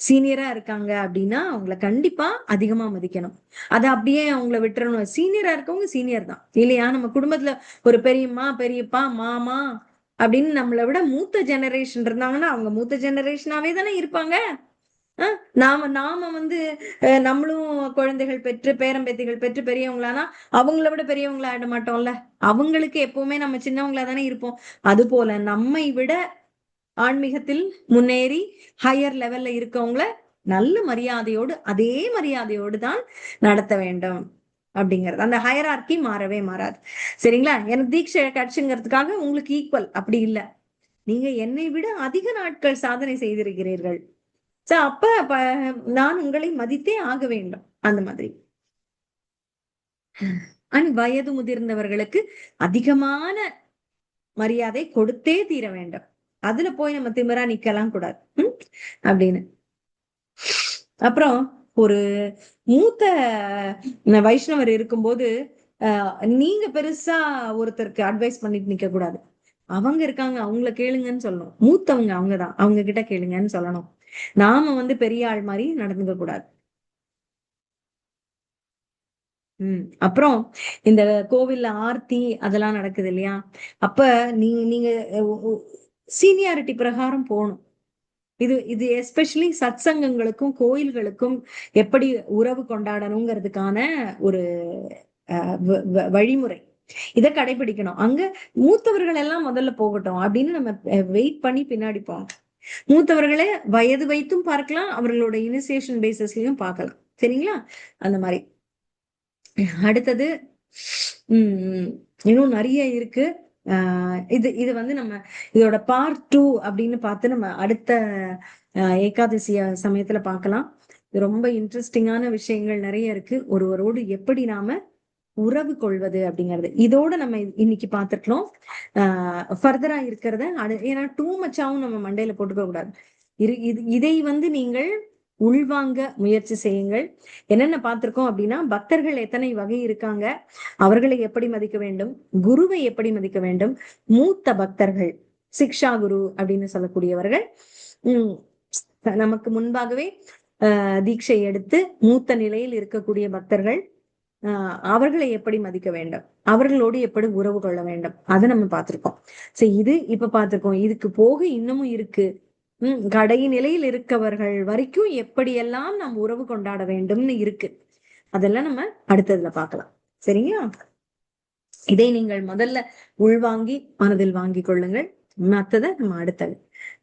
சீனியரா இருக்காங்க அப்படின்னா அவங்கள கண்டிப்பா அதிகமா மதிக்கணும். அதை அப்படியே அவங்கள விட்டுறணும். சீனியரா இருக்கவங்க சீனியர் தான் இல்லையா? நம்ம குடும்பத்துல ஒரு பெரியம்மா பெரியப்பா மாமா அப்படின்னு நம்மளை விட மூத்த ஜெனரேஷன் இருந்தாங்கன்னா அவங்க மூத்த ஜெனரேஷனாவே தானே இருப்பாங்க. நாம நாம வந்து நம்மளும் குழந்தைகள் பெற்று பேரம்பேத்திகள் பெற்று பெரியவங்களானா அவங்கள விட பெரியவங்களா ஆயிட மாட்டோம்ல. அவங்களுக்கு எப்பவுமே நம்ம சின்னவங்களா தானே இருப்போம். அது போல நம்மை விட ஆன்மீகத்தில் முன்னேறி ஹையர் லெவல்ல இருக்கவங்கள நல்ல மரியாதையோடு அதே மரியாதையோடு தான் நடத்த வேண்டும் அப்படிங்கிறது. அந்த ஹையரார்கி மாறவே மாறாது. சரிங்களா? எனக்கு தீட்சை கிடைச்சுங்கிறதுக்காக உங்களுக்கு ஈக்குவல் அப்படி இல்ல. நீங்க என்னை விட அதிக நாட்கள் சாதனை செய்திருக்கிறீர்கள். அப்ப நான் உங்களை மதித்தே ஆக வேண்டும். அந்த மாதிரி. வயது முதிர்ந்தவர்களுக்கு அதிகமான மரியாதை கொடுத்தே தீர வேண்டும். அதுல போய் நம்ம திமிரா நிக்கலாம் கூடாது அப்படின்னு. அப்புறம் ஒரு மூத்த வைஷ்ணவர் இருக்கும்போது நீங்க பெருசா ஒருத்தருக்கு அட்வைஸ் பண்ணிட்டு நிக்க கூடாது. அவங்க இருக்காங்க, அவங்கள கேளுங்கன்னு சொல்லணும். மூத்தவங்க அவங்கதான், அவங்க கிட்ட கேளுங்கன்னு சொல்லணும். நாம வந்து பெரிய ஆள் மாதிரி நடந்துக்க கூடாது. அப்புறம் இந்த கோவில்ல ஆர்த்தி அதெல்லாம் நடக்குது இல்லையா? அப்ப நீங்க சீனியாரிட்டி பிரகாரம் போகணும். இது எஸ்பெஷலி சத்சங்கங்களுக்கும் கோயில்களுக்கும் எப்படி உறவு கொண்டாடணுங்கிறதுக்கான ஒரு வழிமுறை. இதை கடைபிடிக்கணும். அங்க மூத்தவர்கள் எல்லாம் முதல்ல போகட்டும் அப்படின்னு நம்ம வெயிட் பண்ணி பின்னாடி போகணும். மூத்தவர்களே வயது வைத்தும் பார்க்கலாம், அவர்களோட இனிசியேஷன் பேசிஸ்லயும் பார்க்கலாம். சரிங்களா? அந்த மாதிரி. அடுத்தது இன்னும் நிறைய இருக்கு. இது வந்து நம்ம இதோட பார்ட் 2 அப்படின்னு பார்த்து நம்ம அடுத்த ஏகாதசி சமயத்துல பார்க்கலாம். இது ரொம்ப இன்ட்ரெஸ்டிங்கான விஷயங்கள் நிறைய இருக்கு. ஒருவரோடு எப்படி நாம உறவு கொள்வது அப்படிங்கிறது இதோட நம்ம இன்னைக்கு பார்த்துட்டோம். ஃபர்தரா இருக்கிறத ஏன்னா டூ மச்சாவும் நம்ம மண்டையில போட்டுக்க கூடாது. இதை வந்து நீங்கள் உள்வாங்க முயற்சி செய்யுங்கள். என்னென்ன பார்த்திருக்கோம் அப்படின்னா, பக்தர்கள் எத்தனை வகை இருக்காங்க, அவர்களை எப்படி மதிக்க வேண்டும், குருவை எப்படி மதிக்க வேண்டும், மூத்த பக்தர்கள் சிக்ஷா குரு அப்படின்னு சொல்லக்கூடியவர்கள் நமக்கு முன்பாகவே தீட்சை எடுத்து மூத்த நிலையில் இருக்கக்கூடிய பக்தர்கள் அவர்களை எப்படி மதிக்க வேண்டும், அவர்களோடு எப்படி உறவு கொள்ள வேண்டும், அதை நம்ம பார்த்திருக்கோம். சரி, இது இப்ப பார்த்திருக்கோம். இதுக்கு போக இன்னமும் இருக்கு. கடை நிலையில் இருக்கவர்கள் வரைக்கும் எப்படியெல்லாம் நாம் உறவு கொண்டாட வேண்டும்னு இருக்கு. அதெல்லாம் நம்ம அடுத்ததுல பார்க்கலாம். சரிங்களா? இதை நீங்கள் முதல்ல உள்வாங்கி மனதில் வாங்கி கொள்ளுங்கள். மற்றதை நம்ம அடுத்த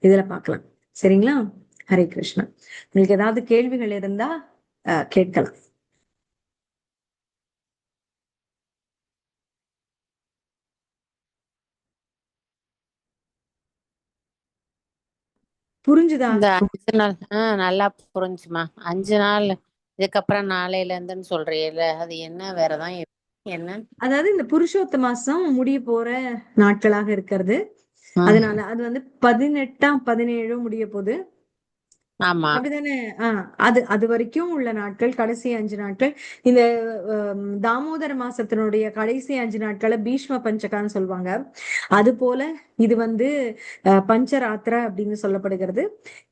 இதுல பார்க்கலாம். சரிங்களா? ஹரே கிருஷ்ணா. உங்களுக்கு ஏதாவது கேள்விகள் இருந்தா கேட்கலாம். புரிஞ்சுதா? இந்த 5 நாள் நல்லா புரிஞ்சுமா. 5 நாள் இதுக்கப்புறம் நாளையில இருந்துன்னு சொல்றீங்கல்ல, அது என்ன வேறதான் என்ன? அதாவது இந்த புருஷோத்த மாசம் முடிய போற நாட்களாக இருக்கிறது. அதனால அது வந்து 18 17 முடிய போகுது. ஆமா, அப்படிதானே? அது வரைக்கும் உள்ள நாட்கள், கடைசி 5 நாட்கள். இந்த தாமோதர மாசத்தினுடைய கடைசி 5 நாட்களை பீஷ்ம பஞ்சகான்னு சொல்லுவாங்க. அது போல இது வந்து பஞ்சராத்திர அப்படின்னு சொல்லப்படுகிறது.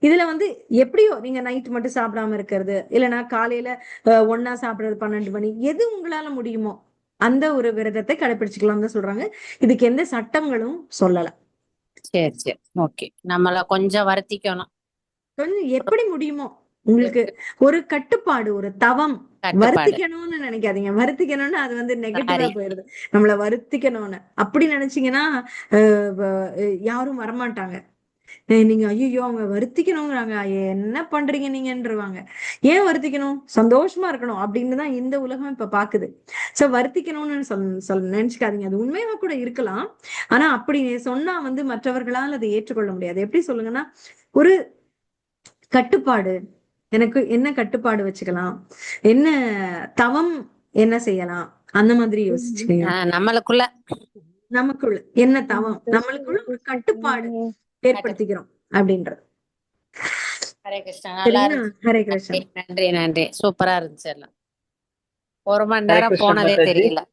இதுல வந்து எப்படியோ நீங்க நைட் மட்டும் சாப்பிடாம இருக்கிறது, இல்லைன்னா காலையில ஒன்னா சாப்பிடுறது 12 மணி, எது உங்களால முடியுமோ அந்த ஒரு விரதத்தை கடைபிடிச்சுக்கலாம் தான் சொல்றாங்க. இதுக்கு எந்த சட்டங்களும் சொல்லல. சரி சரி, ஓகே. நம்மள கொஞ்சம் வருத்திக்கணும். கொஞ்சம் எப்படி முடியுமோ உங்களுக்கு ஒரு கட்டுப்பாடு, ஒரு தவம். வருத்திக்கணும்னு நினைக்காதீங்க. வருத்திக்கணும்னு அது வந்து நெகட்டிவா போயிருது. நம்மள வருத்திக்கணும்னு அப்படி நினைச்சீங்கன்னா யாரும் வரமாட்டாங்க. நீங்க ஐயோ அவங்க வருத்திக்கணுங்கிறாங்க, என்ன பண்றீங்க நீங்கன்றவாங்க. ஏன் வருத்திக்கணும்? சந்தோஷமா இருக்கணும் அப்படின்னு தான் இந்த உலகம் இப்ப பாக்குது. சோ வருத்திக்கணும்னு நினைச்சுக்காதீங்க. அது உண்மையா கூட இருக்கலாம். ஆனா அப்படி சொன்னா வந்து மற்றவர்களால் அதை ஏற்றுக்கொள்ள முடியாது. எப்படி சொல்லுங்கன்னா, ஒரு கட்டுப்பாடு, எனக்கு என்ன கட்டுப்பாடு வச்சுக்கலாம், என்ன தவம் என்ன செய்யலாம், அந்த மாதிரி யோசிச்சுக்கீங்க. நமக்குள்ள என்ன தவம், நம்மளுக்குள்ள ஒரு கட்டுப்பாடு ஏற்படுத்திக்கிறோம் அப்படின்றது. ஹரே கிருஷ்ணா. ஹரே கிருஷ்ணா. நன்றி நன்றி, சூப்பரா இருந்துச்சு எல்லாம். 1 மணி நேரம் போனதே தெரியல.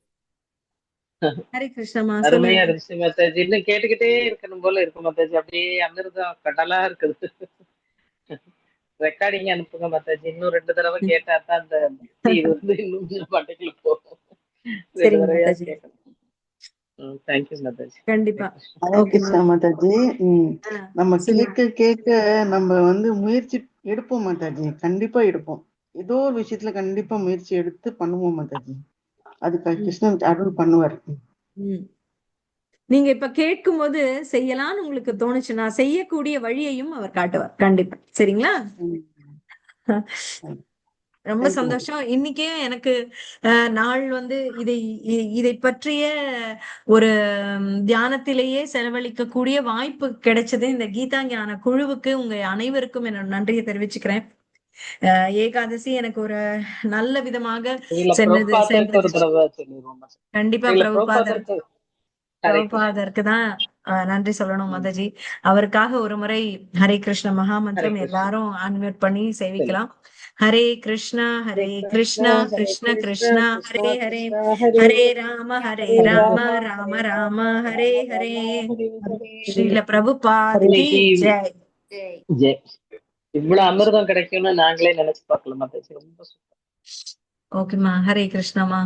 ஹரே கிருஷ்ணமா. அருமையா இருந்துச்சு மாதாஜி. இன்னும் கேட்டுக்கிட்டே இருக்கணும் போல இருக்கு மாதாஜி. அப்படியே அமிர்தம் கடலா இருக்குது. ரெக்கார்டிங் அனுப்புங்க மாதாஜி. இன்னும் 2 தடவை கேட்டா தான் அந்த இது வந்து இன்னும் பாட்டுக்குள்ள போகும். 2 தடவையா கேட்கணும். தேங்க்யூ மாதாஜி. கண்டிப்பா. ஹரே கிருஷ்ணா மாதாஜி. நம்ம கேட்க நம்ம வந்து முயற்சி எடுப்போம் மாதாஜி, கண்டிப்பா எடுப்போம். ஏதோ ஒரு விஷயத்துல கண்டிப்பா முயற்சி எடுத்து பண்ணுவோம் மாதாஜி. அதுக்கு கிருஷ்ணன் அருள் பண்ணுவார். ம். நீங்க இப்ப கேட்கும் போது செய்யலாம்னு உங்களுக்கு தோணுச்சுன்னா செய்யக்கூடிய வழியையும் அவர் காட்டுவார் கண்டிப்பா. சரிங்களா? ரொம்ப Thank you. சந்தோஷம். இன்னைக்கே எனக்கு நாள் வந்து இதை பற்றிய ஒரு தியானத்திலேயே செலவழிக்கக்கூடிய வாய்ப்பு கிடைச்சது. இந்த கீதா ஞான குழுவுக்கு உங்க அனைவருக்கும் என்னோட நன்றியை தெரிவிச்சுக்கிறேன். ஏகாதசி எனக்கு ஒரு நல்ல விதமாக இல்ல சென்றது பிரபாதருக்கு ஒரு சென்றது. தடவை சொல்லிடுவோம். கண்டிப்பா இல்ல பிரபுபாதருக்கு ஹரே கிருஷ்ணா. பிரபுபாதருக்கு தான் நன்றி சொல்லணும் மாதாஜி. அவருக்காக ஒரு முறை ஹரே கிருஷ்ண மகாமந்திரம் கிருஷ்ணா. எல்லாரும் அன்மியூட் பண்ணி சரி. சேவிக்கலாம். Hare Krishna Hare Krishna Krishna, Hare Krishna Krishna, Krishna Hare Krishna Hare Krishna, Hare Hare Rama Hare Rama Rama, Rama Hare Rama Rama, Hare Rama Hare. Rama, Hare Srila Hare. Prabhupad கி இன்னைக்கு ஜெய். ஜெய். இவ்வளவு அமிர்தம் கிடைக்கும்னு நாங்களே நினைச்சு பார்க்கல மாதாஜி. ரொம்ப ஓகேமா, ஹரே கிருஷ்ணமா.